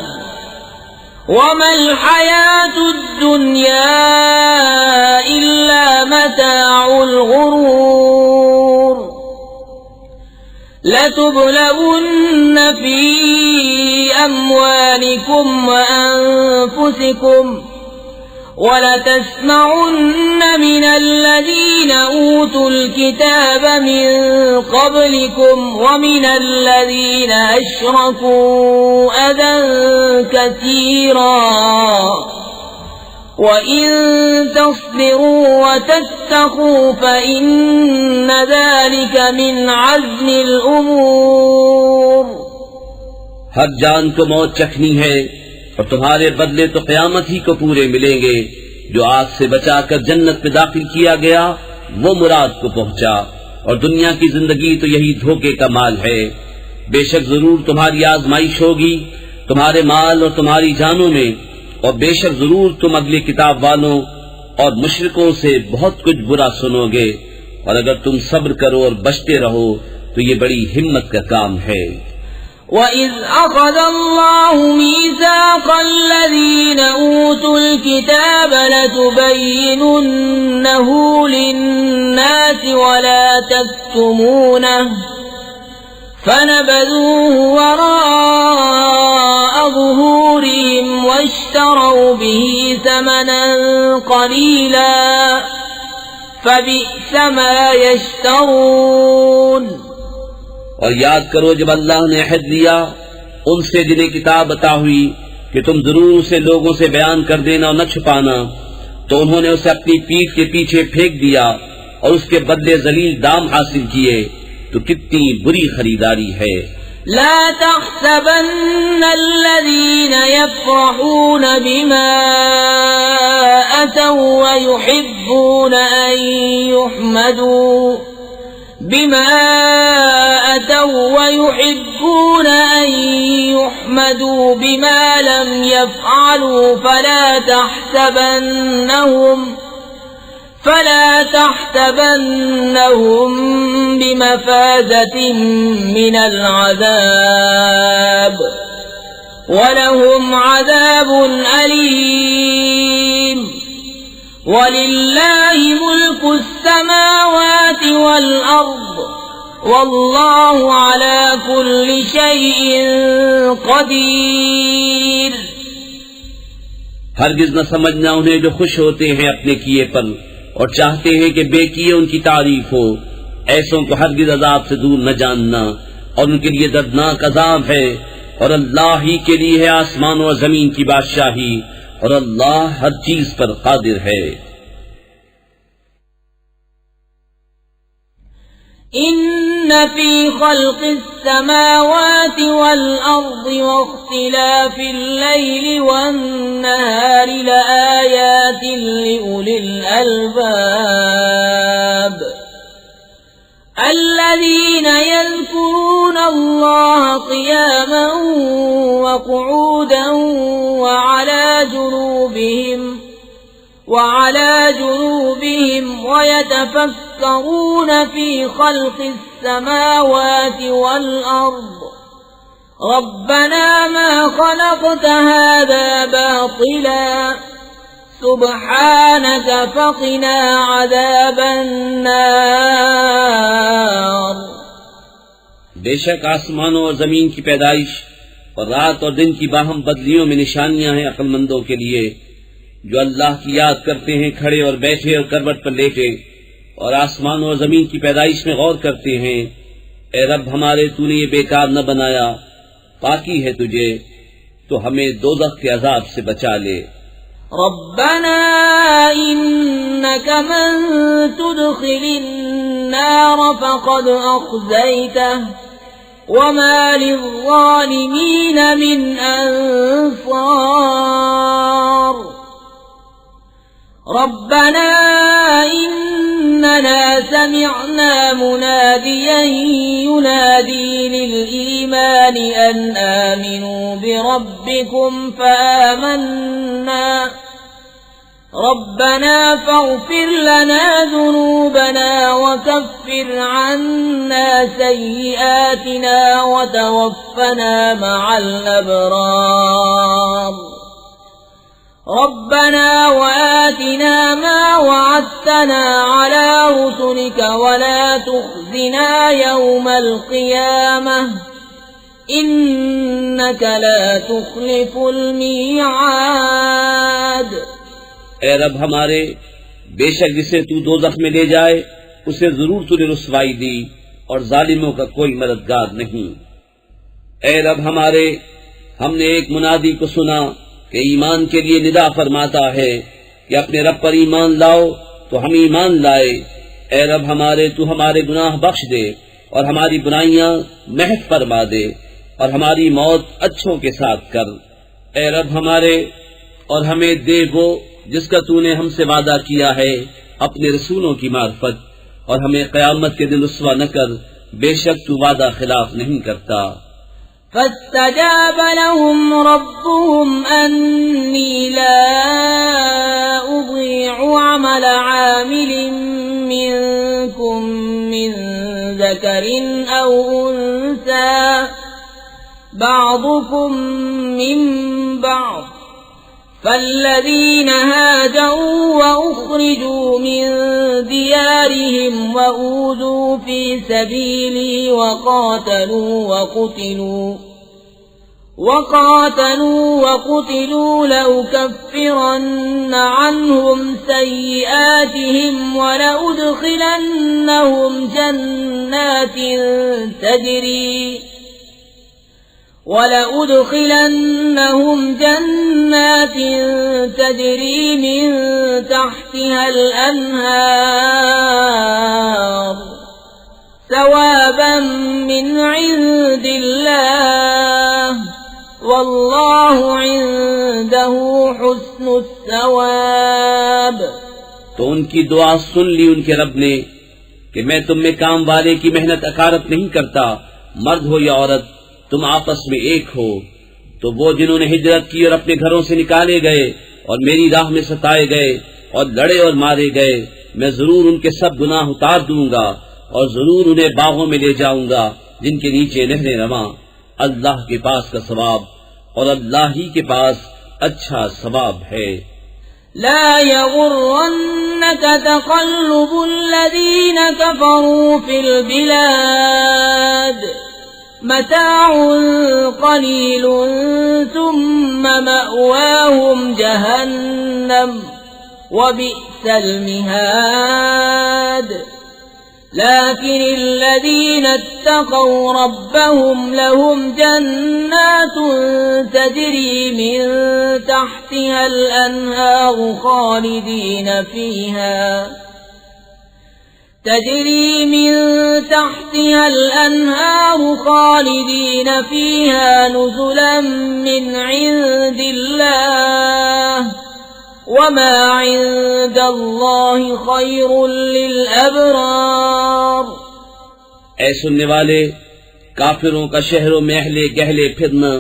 وما الحياة الدنيا إلا متاع الغرور لتبلغن في أموالكم وأنفسكم وَلَتَسْمَعُنَّ مِنَ الَّذِينَ أُوتُوا الْكِتَابَ مِنْ قَبْلِكُمْ وَمِنَ الَّذِينَ أَشْرَكُوا أَذًى كَثِيرًا وَإِنْ تَصْبِرُوا وَتَتَّقُوا فَإِنَّ ذَلِكَ مِنْ عَزْمِ الْأُمُورِ ہر جان کو موت چکھنی ہے اور تمہارے بدلے تو قیامت ہی کو پورے ملیں گے. جو آگ سے بچا کر جنت میں داخل کیا گیا وہ مراد کو پہنچا، اور دنیا کی زندگی تو یہی دھوکے کا مال ہے. بے شک ضرور تمہاری آزمائش ہوگی تمہارے مال اور تمہاری جانوں میں، اور بے شک ضرور تم اگلے کتاب والوں اور مشرکوں سے بہت کچھ برا سنو گے، اور اگر تم صبر کرو اور بچتے رہو تو یہ بڑی ہمت کا کام ہے. وَإِذْ أَخَذَ اللَّهُ مِيثَاقَ الَّذِينَ أُوتُوا الْكِتَابَ لَتُبَيِّنُنَّهُ لِلنَّاسِ وَلَا تَكْتُمُونَهُ فَنَبَذُوهُ وَرَاءَ ظُهُورِهِمْ وَاشْتَرَوْا بِهِ ثَمَنًا قَلِيلًا فَبِئْسَ مَا يَشْتَرُونَ. اور یاد کرو جب اللہ نے عہد لیا ان سے جنہیں کتاب عطا ہوئی کہ تم ضرور اسے لوگوں سے بیان کر دینا اور نہ چھپانا، تو انہوں نے اسے اپنی پیٹھ کے پیچھے پھینک دیا اور اس کے بدلے ذلیل دام حاصل کیے. تو کتنی بری خریداری ہے. لا تحسبن الذين يفرحون بما أتوا ويحبون أن يحمدوا بما لم يفعلوا فلا تحسبنهم بمفازة من العذاب ولهم عذاب أليم. وَلِلَّهِ مُلْكُ السَّمَاوَاتِ وَالْأَرْضِ وَاللَّهُ عَلَى كُلِّ شَيْءٍ قَدِيرٌ. ہرگز نہ سمجھنا انہیں جو خوش ہوتے ہیں اپنے کیے پر اور چاہتے ہیں کہ بے کیے ان کی تعریف ہو، ایسوں کو ہرگز عذاب سے دور نہ جاننا، اور ان کے لیے دردناک عذاب ہے. اور اللہ ہی کے لیے ہے آسمانوں اور زمین کی بادشاہی، اور اللہ ہر چیز پر قادر ہے. إن في خلق السماوات والأرض واختلاف الليل والنهار لآيات لأولي الألباب الذين يذكرون الله قياما وقعودا وعلى جنوبهم ويتفكرون في خلق السماوات والأرض ربنا ما خلقت هذا باطلا سبحانك فقنا عذاب النار. بے شک آسمانوں اور زمین کی پیدائش اور رات اور دن کی باہم بدلیوں میں نشانیاں ہیں عقل مندوں کے لیے جو اللہ کی یاد کرتے ہیں کھڑے اور بیٹھے اور کروٹ پر لیٹے، اور آسمانوں اور زمین کی پیدائش میں غور کرتے ہیں. اے رب ہمارے تو نے یہ بیکار نہ بنایا، پاکی ہے تجھے، تو ہمیں دوزخ کے عذاب سے بچا لے. ربنا إنك من تدخل النار فقد أخزيته وما للظالمين من أنصار. ربنا إننا سمعنا مناديا ينادي للإيمان أن آمنوا بربكم ربنا فاغفر لنا ذنوبنا وكفر عنا سيئاتنا وتوفنا مع الأبرار ربنا وآتنا ما وعدتنا على رسلك ولا تخزنا يوم القيامة إنك لا تخلف الميعاد۔ اے رب ہمارے، بے شک جسے تو دوزخ میں لے جائے اسے ضرور تو نے رسوائی دی اور ظالموں کا کوئی مددگار نہیں۔ اے رب ہمارے، ہم نے ایک منادی کو سنا کہ ایمان کے لیے ندا فرماتا ہے کہ اپنے رب پر ایمان لاؤ، تو ہم ایمان لائے۔ اے رب ہمارے، تو ہمارے گناہ بخش دے اور ہماری برائیاں محو فرما دے اور ہماری موت اچھوں کے ساتھ کر۔ اے رب ہمارے، اور ہمیں دے وہ جس کا تو نے ہم سے وعدہ کیا ہے اپنے رسولوں کی معرفت، اور ہمیں قیامت کے دن رسوا نہ کر، بے شک تو وعدہ خلاف نہیں کرتا۔ فاستجاب لهم ربهم أني لا أضيع عمل عامل منكم من ذكر أو أنثى بعضكم من بعض، فالذين هاجروا وأخرجوا من ديارهم وأوذوا في سبيلي وقاتلوا لأكفرن عنهم سيئاتهم ولأدخلنهم جنات تجري من تحتها الأنهار ثوابا من عند الله والله عنده حسن الثواب۔ تو ان کی دعا سن لی ان کے رب نے کہ میں تم میں کام والے کی محنت اکارت نہیں کرتا، مرد ہو یا عورت، تم آپس میں ایک ہو۔ تو وہ جنہوں نے ہجرت کی اور اپنے گھروں سے نکالے گئے اور میری راہ میں ستائے گئے اور لڑے اور مارے گئے، میں ضرور ان کے سب گناہ اتار دوں گا اور ضرور انہیں باغوں میں لے جاؤں گا جن کے نیچے نہریں رواں۔ اللہ کے پاس کا ثواب اور اللہ ہی کے پاس اچھا ثواب ہے۔ لا يغرنك تقلب الذين كفروا في البلاد متاع قليل ثم مأواهم جهنم وبئس المهاد۔ لكن الذين اتقوا ربهم لهم جنات تجري من تحتها الأنهار خالدين فيها نزلا من عند الله وما عند الله خير للأبرار۔ اے سننے والے، کافروں کا شہروں میں اہلے گہلے پھرنا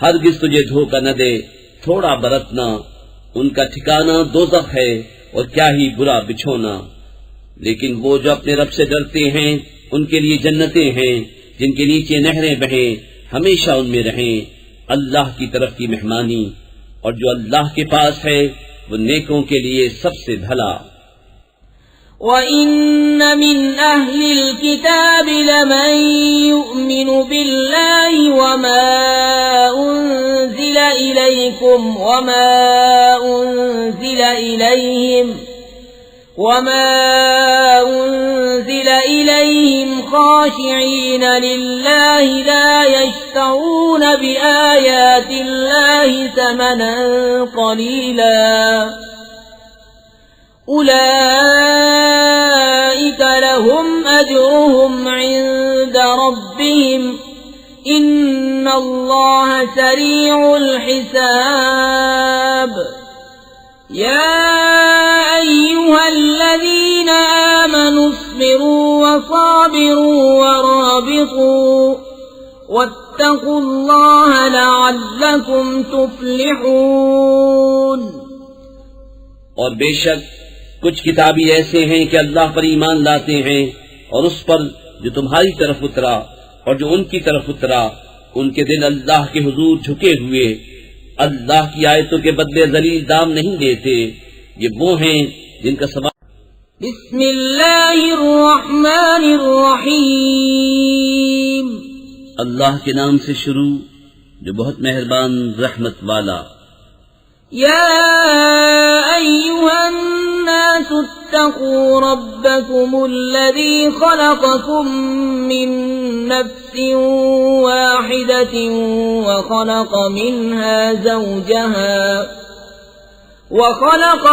ہرگز تجھے دھوکہ نہ دے، تھوڑا برتنا، ان کا ٹھکانہ دوزخ ہے اور کیا ہی برا بچھونا۔ لیکن وہ جو اپنے رب سے ڈرتے ہیں ان کے لیے جنتیں ہیں جن کے نیچے نہریں بہیں، ہمیشہ ان میں رہیں، اللہ کی طرف کی مہمانی، اور جو اللہ کے پاس ہے وہ نیکوں کے لیے سب سے بھلا۔ وَإِنَّ مِنْ أَهْلِ الْكِتَابِ لَمَنْ يُؤْمِنُ بِاللَّهِ وَمَا أُنْزِلَ إِلَيْكُمْ وَمَا أُنْزِلَ إِلَيْهِمْ خَاشِعِينَ لِلَّهِ لَا يَشْتَرُونَ بِآيَاتِ اللَّهِ ثَمَنًا قَلِيلًا أُولَئِكَ لَهُمْ أَجْرُهُمْ عِندَ رَبِّهِمْ إِنَّ اللَّهَ سَرِيعُ الْحِسَابِ۔ يَا أَيُّهَا الَّذِينَ آمَنُوا اصْبِرُوا وَصَابِرُوا وَرَابِطُوا وَاتَّقُوا اللَّهَ لَعَلَّكُمْ تُفْلِحُونَ۔ اور بے شک کچھ کتابی ایسے ہیں کہ اللہ پر ایمان لاتے ہیں اور اس پر جو تمہاری طرف اترا اور جو ان کی طرف اترا، ان کے دل اللہ کے حضور جھکے ہوئے، اللہ کی آیتوں کے بدلے ذلیل دام نہیں دیتے۔ یہ وہ ہیں جن کا سبب بسم اللہ الرحمن الرحیم، اللہ کے نام سے شروع جو بہت مہربان رحمت والا۔ یا ایھا الناس اتقوا ربکم الذی خلقکم من نفس واحدة وخلق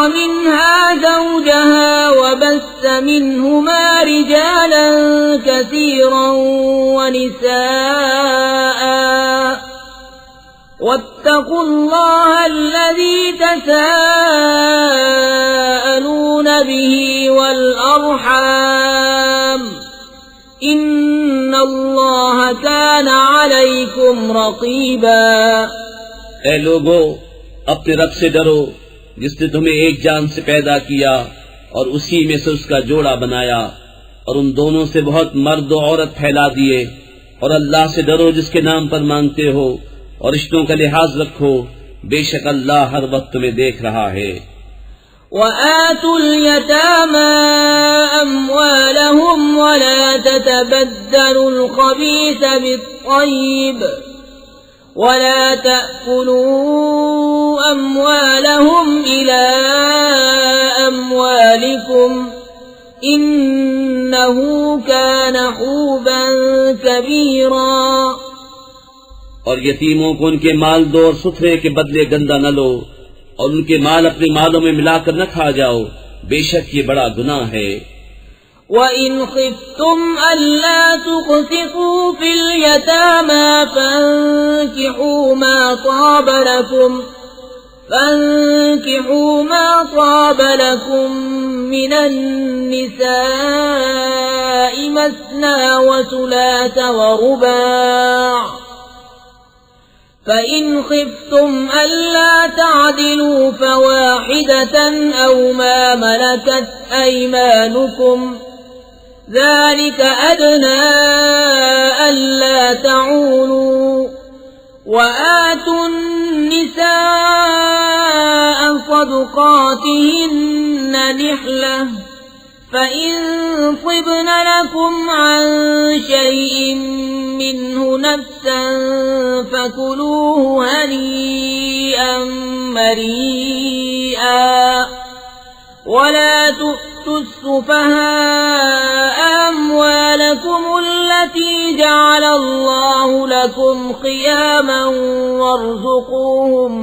منها زوجها وبث منهما رجالا كثيرا ونساء، واتقوا الله الذي تساءلون به والأرحام ان اللہ کان علیکم رقیبا۔ اے لوگو، اپنے رب سے ڈرو جس نے تمہیں ایک جان سے پیدا کیا اور اسی میں سے اس کا جوڑا بنایا اور ان دونوں سے بہت مرد و عورت پھیلا دیے، اور اللہ سے ڈرو جس کے نام پر مانگتے ہو اور رشتوں کا لحاظ رکھو، بے شک اللہ ہر وقت تمہیں دیکھ رہا ہے۔ وآتوا اليتامى أموالهم ولا تتبدلوا الخبيث بالطيب ولا تأكلوا أموالهم إلى أموالكم إنه كان حوبا كبيرا۔ اور یتیموں کو ان کے مال دو اور ستھرے کے بدلے گندہ نہ لو، اور ان کے مال اپنے مالوں میں ملا کر نہ کھا جاؤ، بے شک یہ بڑا گناہ ہے۔ وَإِنْ خِفْتُمْ أَلَّا تُقْسِطُوا فِي الْيَتَامَى فَانكِحُوا مَا طَابَ لَكُم مِّنَ النِّسَاءِ مَثْنَىٰ وَثُلَاثَ وَرُبَاعَ، فَإِنْ خِفْتُمْ أَلَّا تَعْدِلُوا فَوَاحِدَةً أَوْ مَا مَلَكَتْ أَيْمَانُكُمْ ذَلِكَ أَدْنَىٰ أَلَّا تَعُولُوا۔ وَآتُوا النِّسَاءَ صَدُقَاتِهِنَّ نِحْلَةً فَإِن طِبْنَ لَكُمْ عَن شَيْءٍ مِّنْهُ نَفْسًا فَكُلُوهُ هَنِيئًا مَّرِيئًا، وَلَا تُؤْتُوا السُّفَهَاءَ أَمْوَالَكُمُ الَّتِي جَعَلَ اللَّهُ لَكُمْ قِيَامًا وَارْزُقُوهُمْ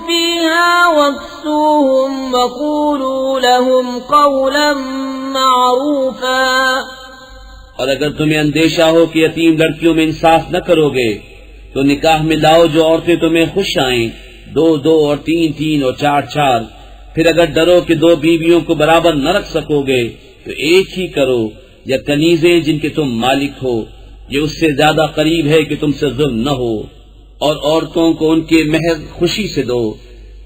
فِيهَا وَاكْسُوهُمْ وَقُولُوا لَهُمْ قَوْلًا مَّعْرُوفًا۔ اور اگر تمہیں اندیشہ ہو کہ یتیم لڑکیوں میں انصاف نہ کرو گے تو نکاح میں لاؤ جو عورتیں تمہیں خوش آئیں، 2 اور 3 اور 4۔ پھر اگر ڈرو کہ 2 بیویوں کو برابر نہ رکھ سکو گے تو ایک ہی کرو، یا کنیزیں جن کے تم مالک ہو، یہ اس سے زیادہ قریب ہے کہ تم سے ظلم نہ ہو۔ اور عورتوں کو ان کے مہر خوشی سے دو،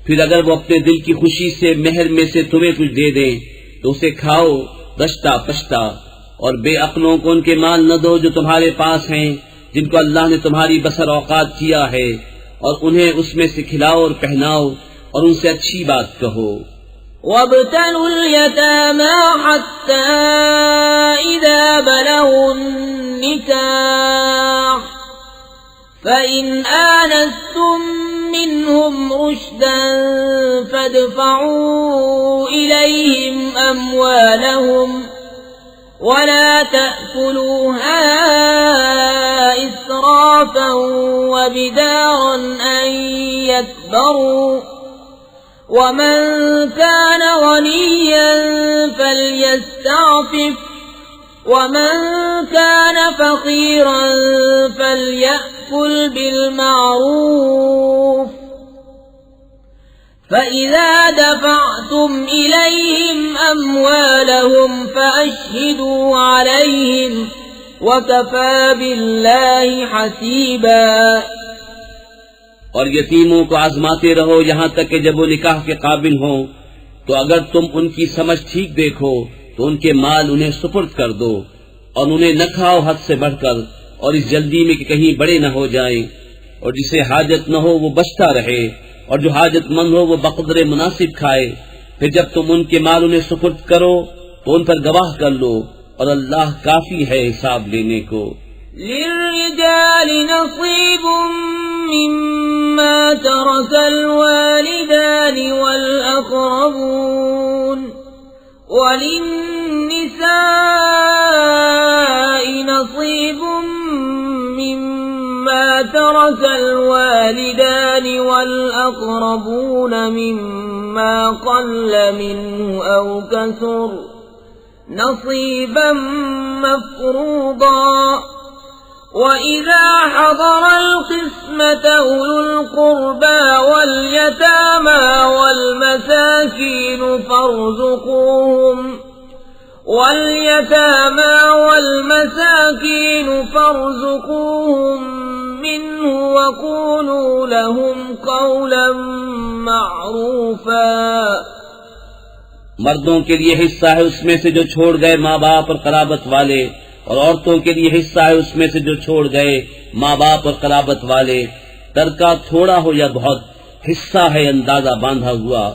پھر اگر وہ اپنے دل کی خوشی سے مہر میں سے تمہیں کچھ دے دیں تو اسے کھاؤ دشتا پشتا، اور بے عقلوں کو ان کے مال نہ دو جو تمہارے پاس ہیں، جن کو اللہ نے تمہاری بسر اوقات کیا ہے، اور انہیں اس میں سے کھلاؤ اور پہناؤ اور ان سے اچھی بات کہو۔ وَابْتَلُوا الْيَتَامَى حَتَّى إِذَا بَلَغُوا النِّكَاحَ فَإِنْ آنَسْتُم مِّنْهُمْ رُشْدًا فَادْفَعُوا إِلَيْهِمْ أَمْوَالَهُمْ وَلَا تَأْكُلُوهَا إِسْرَافًا وَبِدَارًا أَن يَكْبَرُوا، وَمَن كَانَ غَنِيًّا فَلْيَسْتَعْفِفْ وَمَن كَانَ فَقِيرًا فَلْيَأْكُلْ بِالْمَعْرُوفِ، فَإِذَا دَفَعْتُمْ إِلَيْهِمْ أَمْوَالَهُمْ فَأَشْهِدُوا عَلَيْهِمْ وَكَفَى بِاللَّهِ حَسِيبًا۔ اور یتیموں کو آزماتے رہو یہاں تک کہ جب وہ نکاح کے قابل ہوں، تو اگر تم ان کی سمجھ ٹھیک دیکھو تو ان کے مال انہیں سپرد کر دو، اور انہیں نہ کھاؤ حد سے بڑھ کر، اور اس جلدی میں کہ کہیں بڑے نہ ہو جائیں، اور جسے حاجت نہ ہو وہ بچتا رہے، اور جو حاجت مند ہو وہ بقدر مناسب کھائے۔ پھر جب تم ان کے مال انہیں سپرد کرو تو ان پر گواہ کر لو، اور اللہ کافی ہے حساب لینے کو۔ للرجال نصيب مما ترك الوالدان والأقربون وللنساء نصيب مما ترك الوالدان والأقربون مما قل منه أو كثر نصيبا مفروضا وَإِذَا حَضَرَ الْقِسْمَةَ أُولُو الْقُرْبَى وَالْيَتَامَى وَالْمَسَاكِينُ فَارْزُقُوهُم مِّنْهُ وَقُولُوا لَهُمْ قَوْلًا مَّعْرُوفًا۔ مردوں کے لیے حصہ ہے اس میں سے جو چھوڑ گئے ماں باپ اور قرابت والے، اور عورتوں کے لیے حصہ ہے اس میں سے جو چھوڑ گئے ماں باپ اور قرابت والے، ترکہ تھوڑا ہو یا بہت، حصہ ہے اندازہ باندھا ہوا۔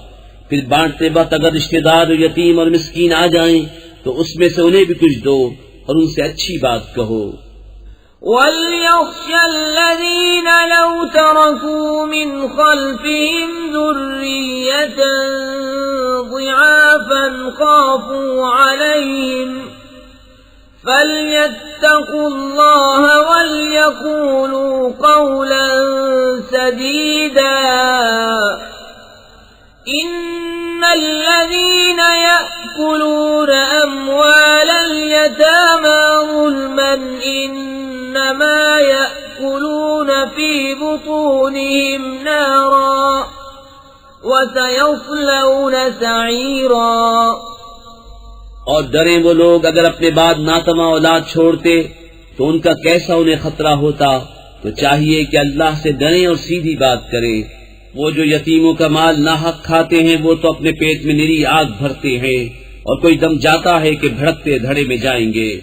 پھر بانٹتے وقت اگر رشتے دار یتیم اور مسکین آ جائیں تو اس میں سے انہیں بھی کچھ دو اور ان سے اچھی بات کہو۔ وَلْيَخْشَ الَّذِينَ لَوْ تَرَكُوا مِنْ خَلْفِهِمْ ذُرِّيَّةً ضِعَافًا خَافُوا عَلَيْهِمْ فَلْيَتَّقُوا اللَّهَ وَلْيَقُولُوا قَوْلًا سَدِيدًا۔ إِنَّ الَّذِينَ يَأْكُلُونَ أَمْوَالَ الْيَتَامَى ظُلْمًا إِنَّمَا يَأْكُلُونَ فِي بُطُونِهِمْ نَارًا وَسَيَصْلَوْنَ سَعِيرًا۔ اور ڈریں وہ لوگ اگر اپنے بعد ناتواں اولاد چھوڑتے تو ان کا کیسا انہیں خطرہ ہوتا، تو چاہیے کہ اللہ سے ڈریں اور سیدھی بات کریں۔ وہ جو یتیموں کا مال ناحق کھاتے ہیں وہ تو اپنے پیٹ میں نری آگ بھرتے ہیں، اور کوئی دم جاتا ہے کہ بھڑکتے دھڑے میں جائیں گے۔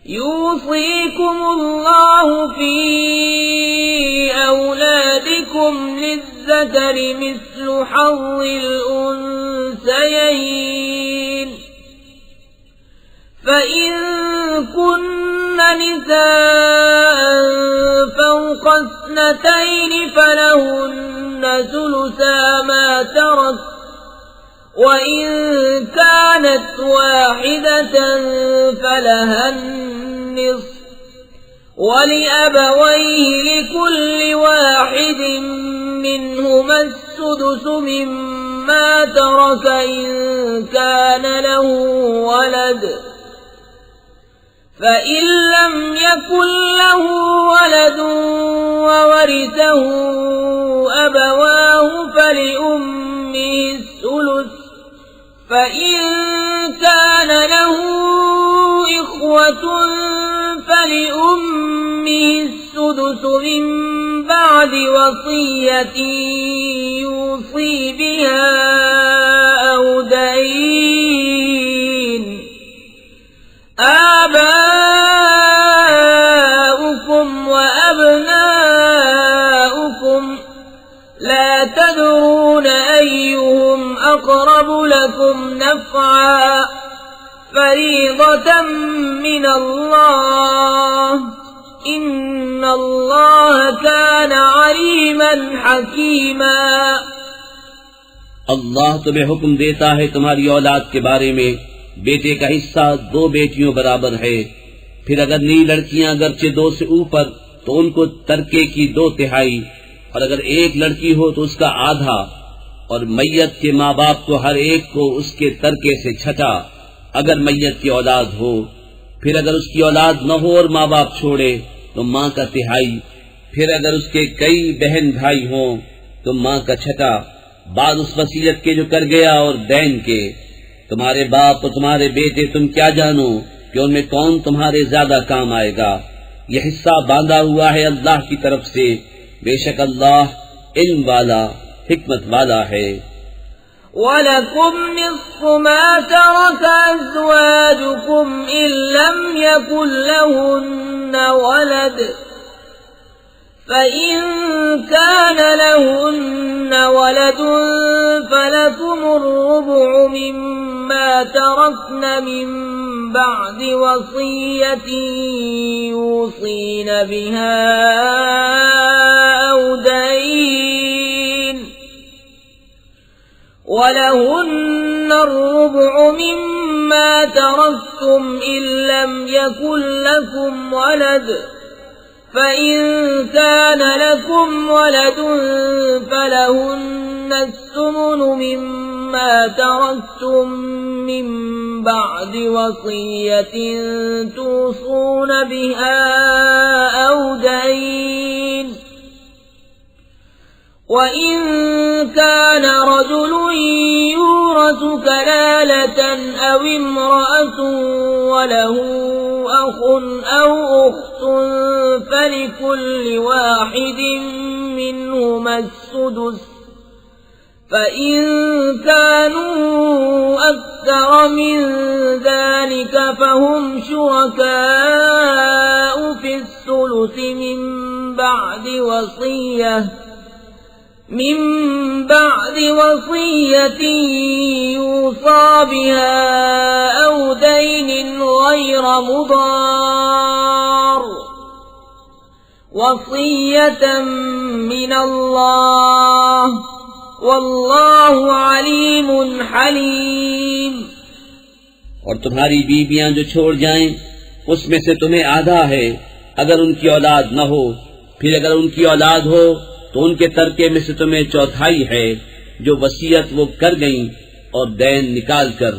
يوصيكم الله في أولادكم للذكر مثل حظ الأنثيين، فإن كن نساء فوق اثنتين فلهن ثلثا ما ترك، وَإِن كَانَتْ وَاحِدَةً فَلَهَا النِّصْفُ، وَلِأَبَوَيْهِ لِكُلِّ وَاحِدٍ مِّنْهُمَا السُّدُسُ مِمَّا تَرَكَ إِن كَانَ لَهُ وَلَدٌ، فَإِن لَّمْ يَكُن لَّهُ وَلَدٌ وَوَرِثَهُ أَبَوَاهُ فَلِأُمِّهِ الثُّلُثُ، فَإِن كَانَ لَهُ إِخْوَةٌ فَلِأُمِّهِ السُّدُسُ مِن بَعْدِ وَصِيَّةٍ يُوصِي بِهَا أَوْ دَيْنٍ۔ آباؤكم وأبناؤكم لا تدرون أيهم أقرب لكم نفعا، فريضة من الله، إن الله كان عليما حكيما۔ اللہ تمہیں حکم دیتا ہے تمہاری اولاد کے بارے میں، بیٹے کا حصہ 2 بیٹیوں برابر ہے، پھر اگر نئی لڑکیاں اگرچہ 2 سے اوپر تو ان کو ترکے کی 2/3، اور اگر ایک لڑکی ہو تو اس کا آدھا، اور میت کے ماں باپ کو ہر ایک کو اس کے ترکے سے 6 اگر میت کی اولاد ہو، پھر اگر اس کی اولاد نہ ہو اور ماں باپ چھوڑے تو ماں کا 1/3، پھر اگر اس کے کئی بہن بھائی ہوں تو ماں کا 6 بعد اس وصیت کے جو کر گیا اور دین کے۔ تمہارے باپ اور تمہارے بیٹے تم کیا جانو کہ ان میں کون تمہارے زیادہ کام آئے گا، یہ حصہ باندھا ہوا ہے اللہ کی طرف سے، بے شک اللہ علم والا حکمت والا ہے۔ وَلَكُمْ نِصْفُ مَا تَرَكَ أَزْوَاجُكُمْ إِن لَّمْ يَكُن لَّهُنَّ وَلَدٌ فَإِن كَانَ لَهُنَّ وَلَدٌ فَلَكُمُ الرُّبُعُ مِمَّا تَرَكْنَ مِن بَعْدِ وَصِيَّةٍ يُوصِينَ بِهَا أَوْ دَيْنٍ وَلَهُنَّ الرُّبُعُ مِمَّا تَرَكْتُمْ إِن لَّمْ يَكُن لَّكُمْ وَلَدٌ فَإِن كَانَ لَكُمْ وَلَدٌ فَلَهُنَّ الثُّمُنُ مِمَّا تَرَكْتُم مِّن بَعْدِ وَصِيَّةٍ تُوصُونَ بِهَا أَوْ دَيْنٍ وَإِن كَانَ رَجُلٌ يُورَثُ كَلَالَةً أَوْ امْرَأَةٌ وَلَهُ أَخٌ أَوْ أُخْتٌ فَلِكُلِّ واحد منهما السدس فَإِن كَانُوا أَكْثَرَ مِن ذَلِكَ فَهُمْ شُرَكَاءُ فِي الثُّلُثِ مِن بَعْدِ وَصِيَّةٍ يُوصَى بِهَا أَوْ دَيْنٍ غَيْرَ مُضَارٍّ وَصِيَّةً مِّنَ اللَّهِ وَاللَّهُ عَلِيمٌ حَلِيمٌ۔ اور تمہاری بیویاں جو چھوڑ جائیں اس میں سے تمہیں آدھا ہے اگر ان کی اولاد نہ ہو، پھر اگر ان کی اولاد ہو تو ان کے ترکے میں سے تمہیں چوتھائی ہے جو وصیت وہ کر گئیں اور دین نکال کر،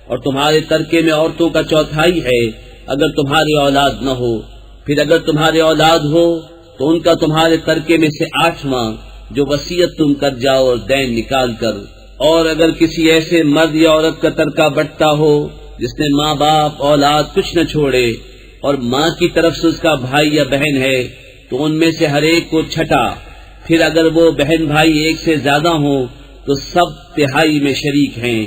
اور تمہارے ترکے میں عورتوں کا چوتھائی ہے اگر تمہاری اولاد نہ ہو، پھر اگر تمہاری اولاد ہو تو ان کا تمہارے ترکے میں سے 8واں جو وصیت تم کر جاؤ اور دین نکال کر۔ اور اگر کسی ایسے مرد یا عورت کا ترکہ بٹتا ہو جس نے ماں باپ اولاد کچھ نہ چھوڑے اور ماں کی طرف سے اس کا بھائی یا بہن ہے تو ان میں سے ہر ایک کو چھٹا، پھر اگر وہ بہن بھائی ایک سے زیادہ ہوں تو سب تہائی میں شریک ہیں،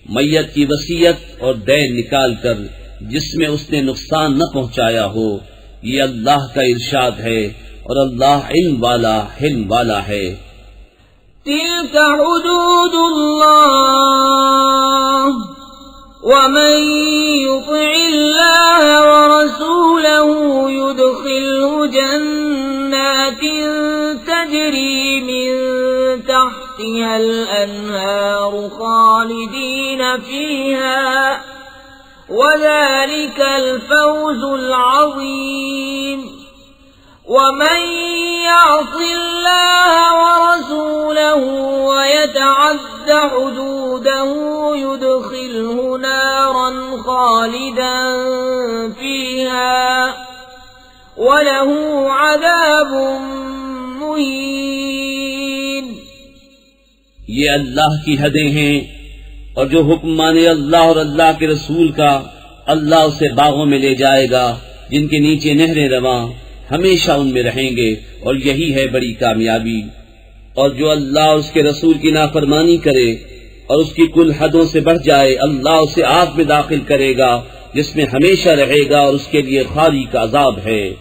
میت کی وصیت اور دین نکال کر جس میں اس نے نقصان نہ پہنچایا ہو۔ یہ اللہ کا ارشاد ہے اور اللہ علم والا حلم والا ہے۔ تِلْكَ حُدُودُ اللَّهِ وَمَن يُطِعِ اللَّهَ وَرَسُولَهُ يُدْخِلْهُ جَنَّاتٍ تَجْرِي مِن تَحْتِهَا الْأَنْهَارُ خَالِدِينَ فِيهَا وَذَلِكَ الْفَوْزُ الْعَظِيمُ۔ وَمَن يَعْصِ اللَّهَ وَرَسُولَهُ وَيَتَعَدَّ حُدُودَهُ يُدْخِلْهُ نَارًا خَالِدًا فِيهَا وَلَهُ عَذَابٌ مُّهِينٌ۔ یہ اللہ کی حدیں ہیں، اور جو حکم مانے اللہ اور اللہ کے رسول کا اللہ اسے باغوں میں لے جائے گا جن کے نیچے نہریں رواں، ہمیشہ ان میں رہیں گے، اور یہی ہے بڑی کامیابی۔ اور جو اللہ اور اس کے رسول کی نافرمانی کرے اور اس کی کل حدوں سے بڑھ جائے، اللہ اسے آگ میں داخل کرے گا جس میں ہمیشہ رہے گا، اور اس کے لیے خاری کا عذاب ہے۔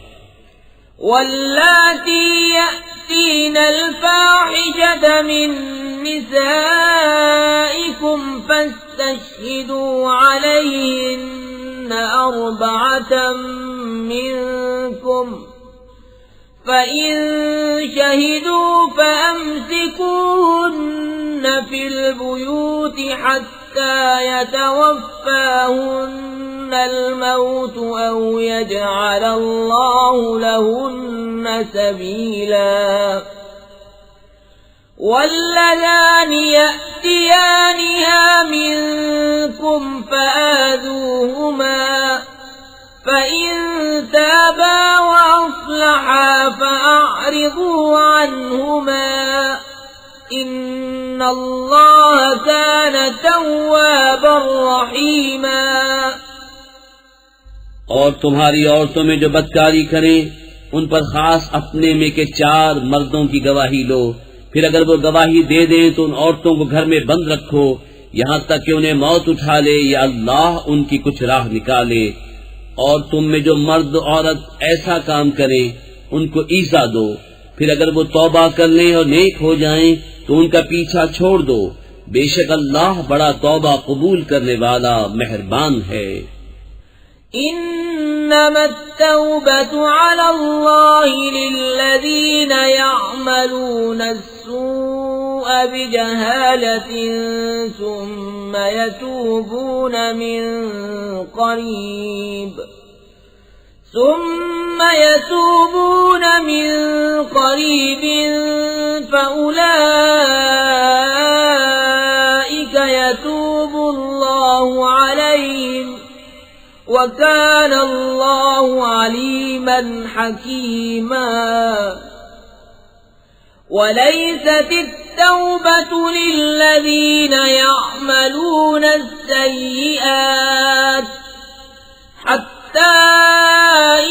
واللاتی یأتین الفاحشة من نسائکم فاستشہدوا علیہن 4 منکم فَإِن شَهِدُوا فَأَمْسِكُوهُنَّ فِي الْبُيُوتِ حَتَّى يَتَوَفَّاهُنَّ الْمَوْتُ أَوْ يَجْعَلَ اللَّهُ لَهُنَّ سَبِيلًا۔ وَاللَّذَانِ يَأْتِيَانِهَا مِنكُمْ فَآذُوهُمَا فَإِن تَابَا وَأَصْلَحَا فَأَعْرِضُوا عَنْهُمَا إِنَّ اللَّهَ كَانَ تَوَّابًا رَحِيمًا۔ اور تمہاری عورتوں میں جو بدکاری کریں ان پر خاص اپنے میں کے 4 مردوں کی گواہی لو، پھر اگر وہ گواہی دے دیں تو ان عورتوں کو گھر میں بند رکھو یہاں تک کہ انہیں موت اٹھا لے یا اللہ ان کی کچھ راہ نکالے، اور تم میں جو مرد عورت ایسا کام کریں ان کو ایذا دو، پھر اگر وہ توبہ کر لیں اور نیک ہو جائیں تو ان کا پیچھا چھوڑ دو، بے شک اللہ بڑا توبہ قبول کرنے والا مہربان ہے۔ إنما التوبة على الله للذين يعملون السوء بجهالة ثم يتوبون من قريب فأولئك يتوب الله عليهم وَكَانَ اللَّهُ عَلِيمًا حَكِيمًا وَلَيْسَتِ التَّوْبَةُ لِلَّذِينَ يَعْمَلُونَ السَّيِّئَاتِ حَتَّى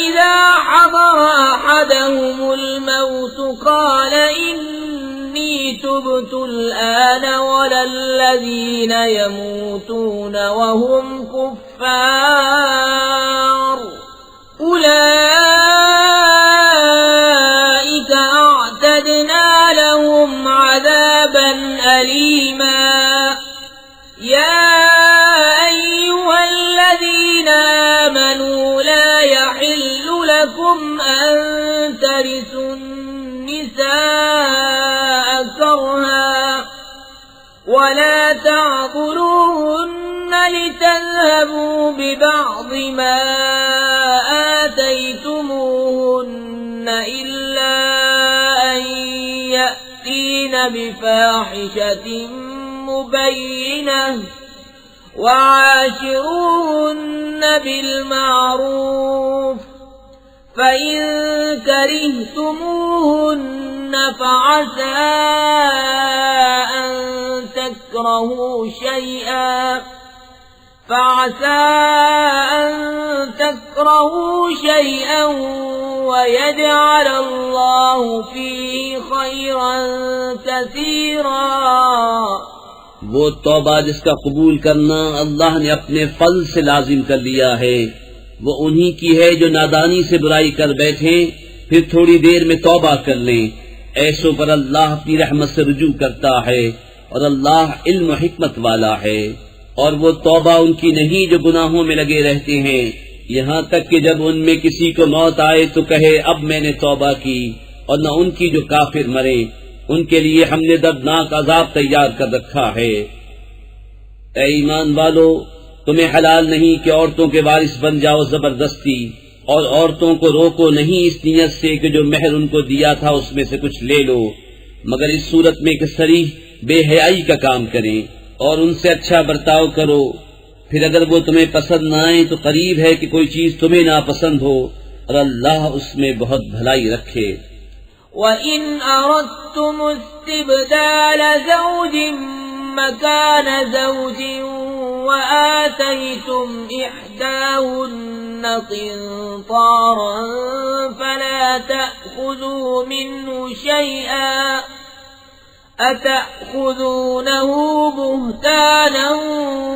إِذَا حَضَرَ أَحَدَهُمُ الْمَوْتُ قَالَ إِنِّي تُبْتُ الْآنَ وَلَا الَّذِينَ يَمُوتُونَ وَهُمْ كُفَّارٌ أُولَئِكَ أَعْتَدْنَا لَهُمْ عَذَابًا أَلِيمًا يَا أَيُّهَا الَّذِينَ آمَنُوا لَا يَحِلُّ لَكُمْ أَن تَرِثُوا النِّسَاءَ كَرْهًا وَلَا تَعْضُلُوهُنَّ لِتَذْهَبُوا بِبَعْضِ مَا آتَيْتُمُوهُنَّ إِلَّا أَن يَأْتِينَ بِفَاحِشَةٍ مُبَيِّنَةٍ وَعَاشِرُوهُنَّ بِالْمَعْرُوفِ فَإِن كَرِهْتُمُوهُنَّ فَعَسَىٰ أَن تَكْرَهُوا شَيْئًا وَيَجْعَلَ اللَّهُ فِيهِ خَيْرًا كَثِيرًا۔ وہ توبہ جس کا قبول کرنا اللہ نے اپنے فضل سے لازم کر لیا ہے، وہ انہی کی ہے جو نادانی سے برائی کر بیٹھیں پھر تھوڑی دیر میں توبہ کر لیں، ایسوں پر اللہ اپنی رحمت سے رجوع کرتا ہے اور اللہ علم و حکمت والا ہے۔ اور وہ توبہ ان کی نہیں جو گناہوں میں لگے رہتے ہیں، یہاں تک کہ جب ان میں کسی کو موت آئے تو کہے اب میں نے توبہ کی، اور نہ ان کی جو کافر مرے، ان کے لیے ہم نے دردناک عذاب تیار کر رکھا ہے۔ اے ایمان والو، تمہیں حلال نہیں کہ عورتوں کے وارث بن جاؤ زبردستی، اور عورتوں کو روکو نہیں اس نیت سے کہ جو مہر ان کو دیا تھا اس میں سے کچھ لے لو، مگر اس صورت میں کہ صریح بے حیائی کا کام کریں، اور ان سے اچھا برتاؤ کرو۔ پھر اگر وہ تمہیں پسند نہ آئیں تو قریب ہے کہ کوئی چیز تمہیں ناپسند ہو، اور اللہ اس میں بہت بھلائی رکھے۔ وَإِنْ أَرَدْتُمُ اسْتِبْدَالَ زَوْجٍ مَّكَانَ زَوْجٍ وَآتَيْتُمْ إِحْدَاهُنَّ قِنطَارًا فَلَا تَأْخُذُوا مِنْهُ شَيْئًا أَتَأْخُذُونَهُ بُهْتَانًا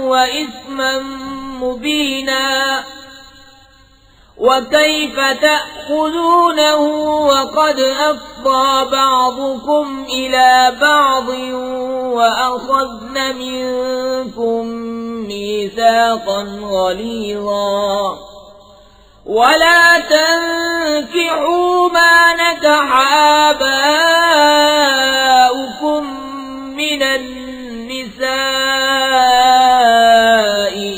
وَإِثْمًا مُّبِينًا وَكَيْفَ تَأْخُذُونَهُ وَقَدْ أَفْضَىٰ بَعْضُكُمْ إِلَىٰ بَعْضٍ وَأَخَذْنَ مِنكُم مِّيثَاقًا غَلِيظًا وَلَا تَنكِحُوا مَا نَكَحَ آبَاؤُكُم مِّنَ النِّسَاءِ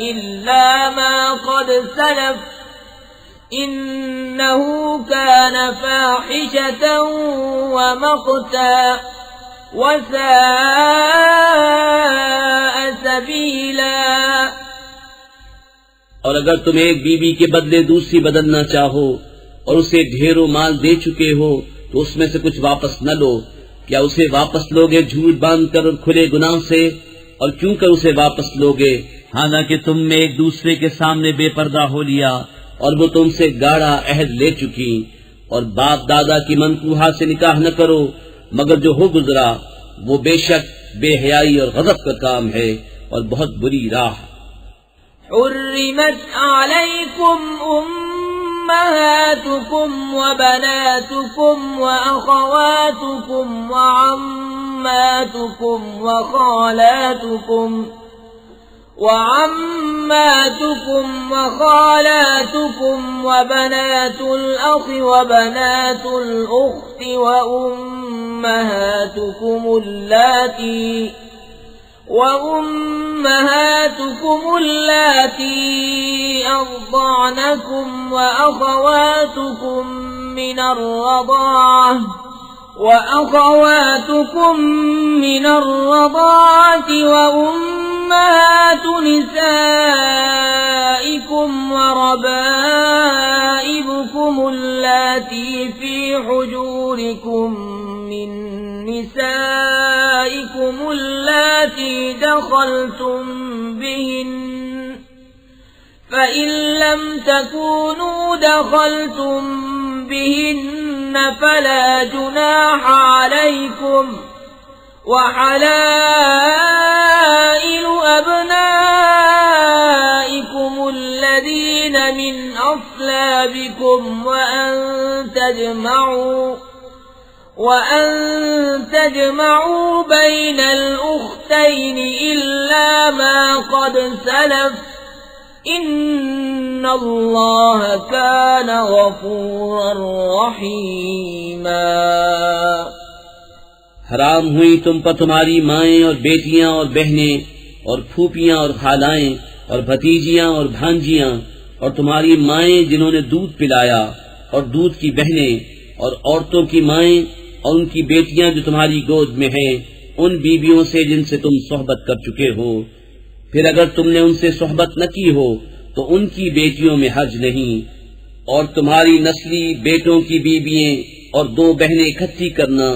إِلَّا مَا قَدْ سَلَفَ إِنَّهُ كَانَ فَاحِشَةً وَمَقْتًا وَسَاءَ سَبِيلًا۔ اور اگر تم ایک بیوی کے بدلے دوسری بدلنا چاہو اور اسے ڈھیروں مال دے چکے ہو تو اس میں سے کچھ واپس نہ لو، کیا اسے واپس لوگے جھوٹ باندھ کر اور کھلے گناہ سے؟ اور کیوں کر اسے واپس لوگے حالانکہ تم نے ایک دوسرے کے سامنے بے پردہ ہو لیا اور وہ تم سے گاڑھا عہد لے چکی؟ اور باپ دادا کی منکوحہ سے نکاح نہ کرو، مگر جو ہو گزرا وہ بے شک بے حیائی اور غضب کا کام ہے اور بہت بری راہ. حرمت عليكم أمهاتكم وبناتكم وأخواتكم وعماتكم وخالاتكم وبنات الأخ وبنات الأخت وأمهاتكم اللاتي أرضعنكم وأخواتكم من الرضاعة وأمهات نسائكم وربائبكم اللاتي في حجوركم من نسائكم اللاتي دخلتم بهن فإن لم تكونوا دخلتم بهن فلا جناح عليكم وحلائل أبنائكم الذين من أصلابكم وأن تجمعوا بين الأختين إلا ما قد سلف إن الله كان غفورا رحيما. حرام ہوئی تم پر تمہاری مائیں اور بیٹیاں اور بہنیں اور پھوپھیاں اور خالائیں اور بھتیجیاں اور بھانجیاں اور تمہاری مائیں جنہوں نے دودھ پلایا اور دودھ کی بہنیں اور عورتوں کی مائیں اور ان کی بیٹیاں جو تمہاری گود میں ہیں ان بیویوں سے جن سے تم صحبت کر چکے ہو. پھر اگر تم نے ان سے صحبت نہ کی ہو تو ان کی بیٹیوں میں حرج نہیں، اور تمہاری نسلی بیٹوں کی بیوییں اور 2 بہنیں اکٹھی کرنا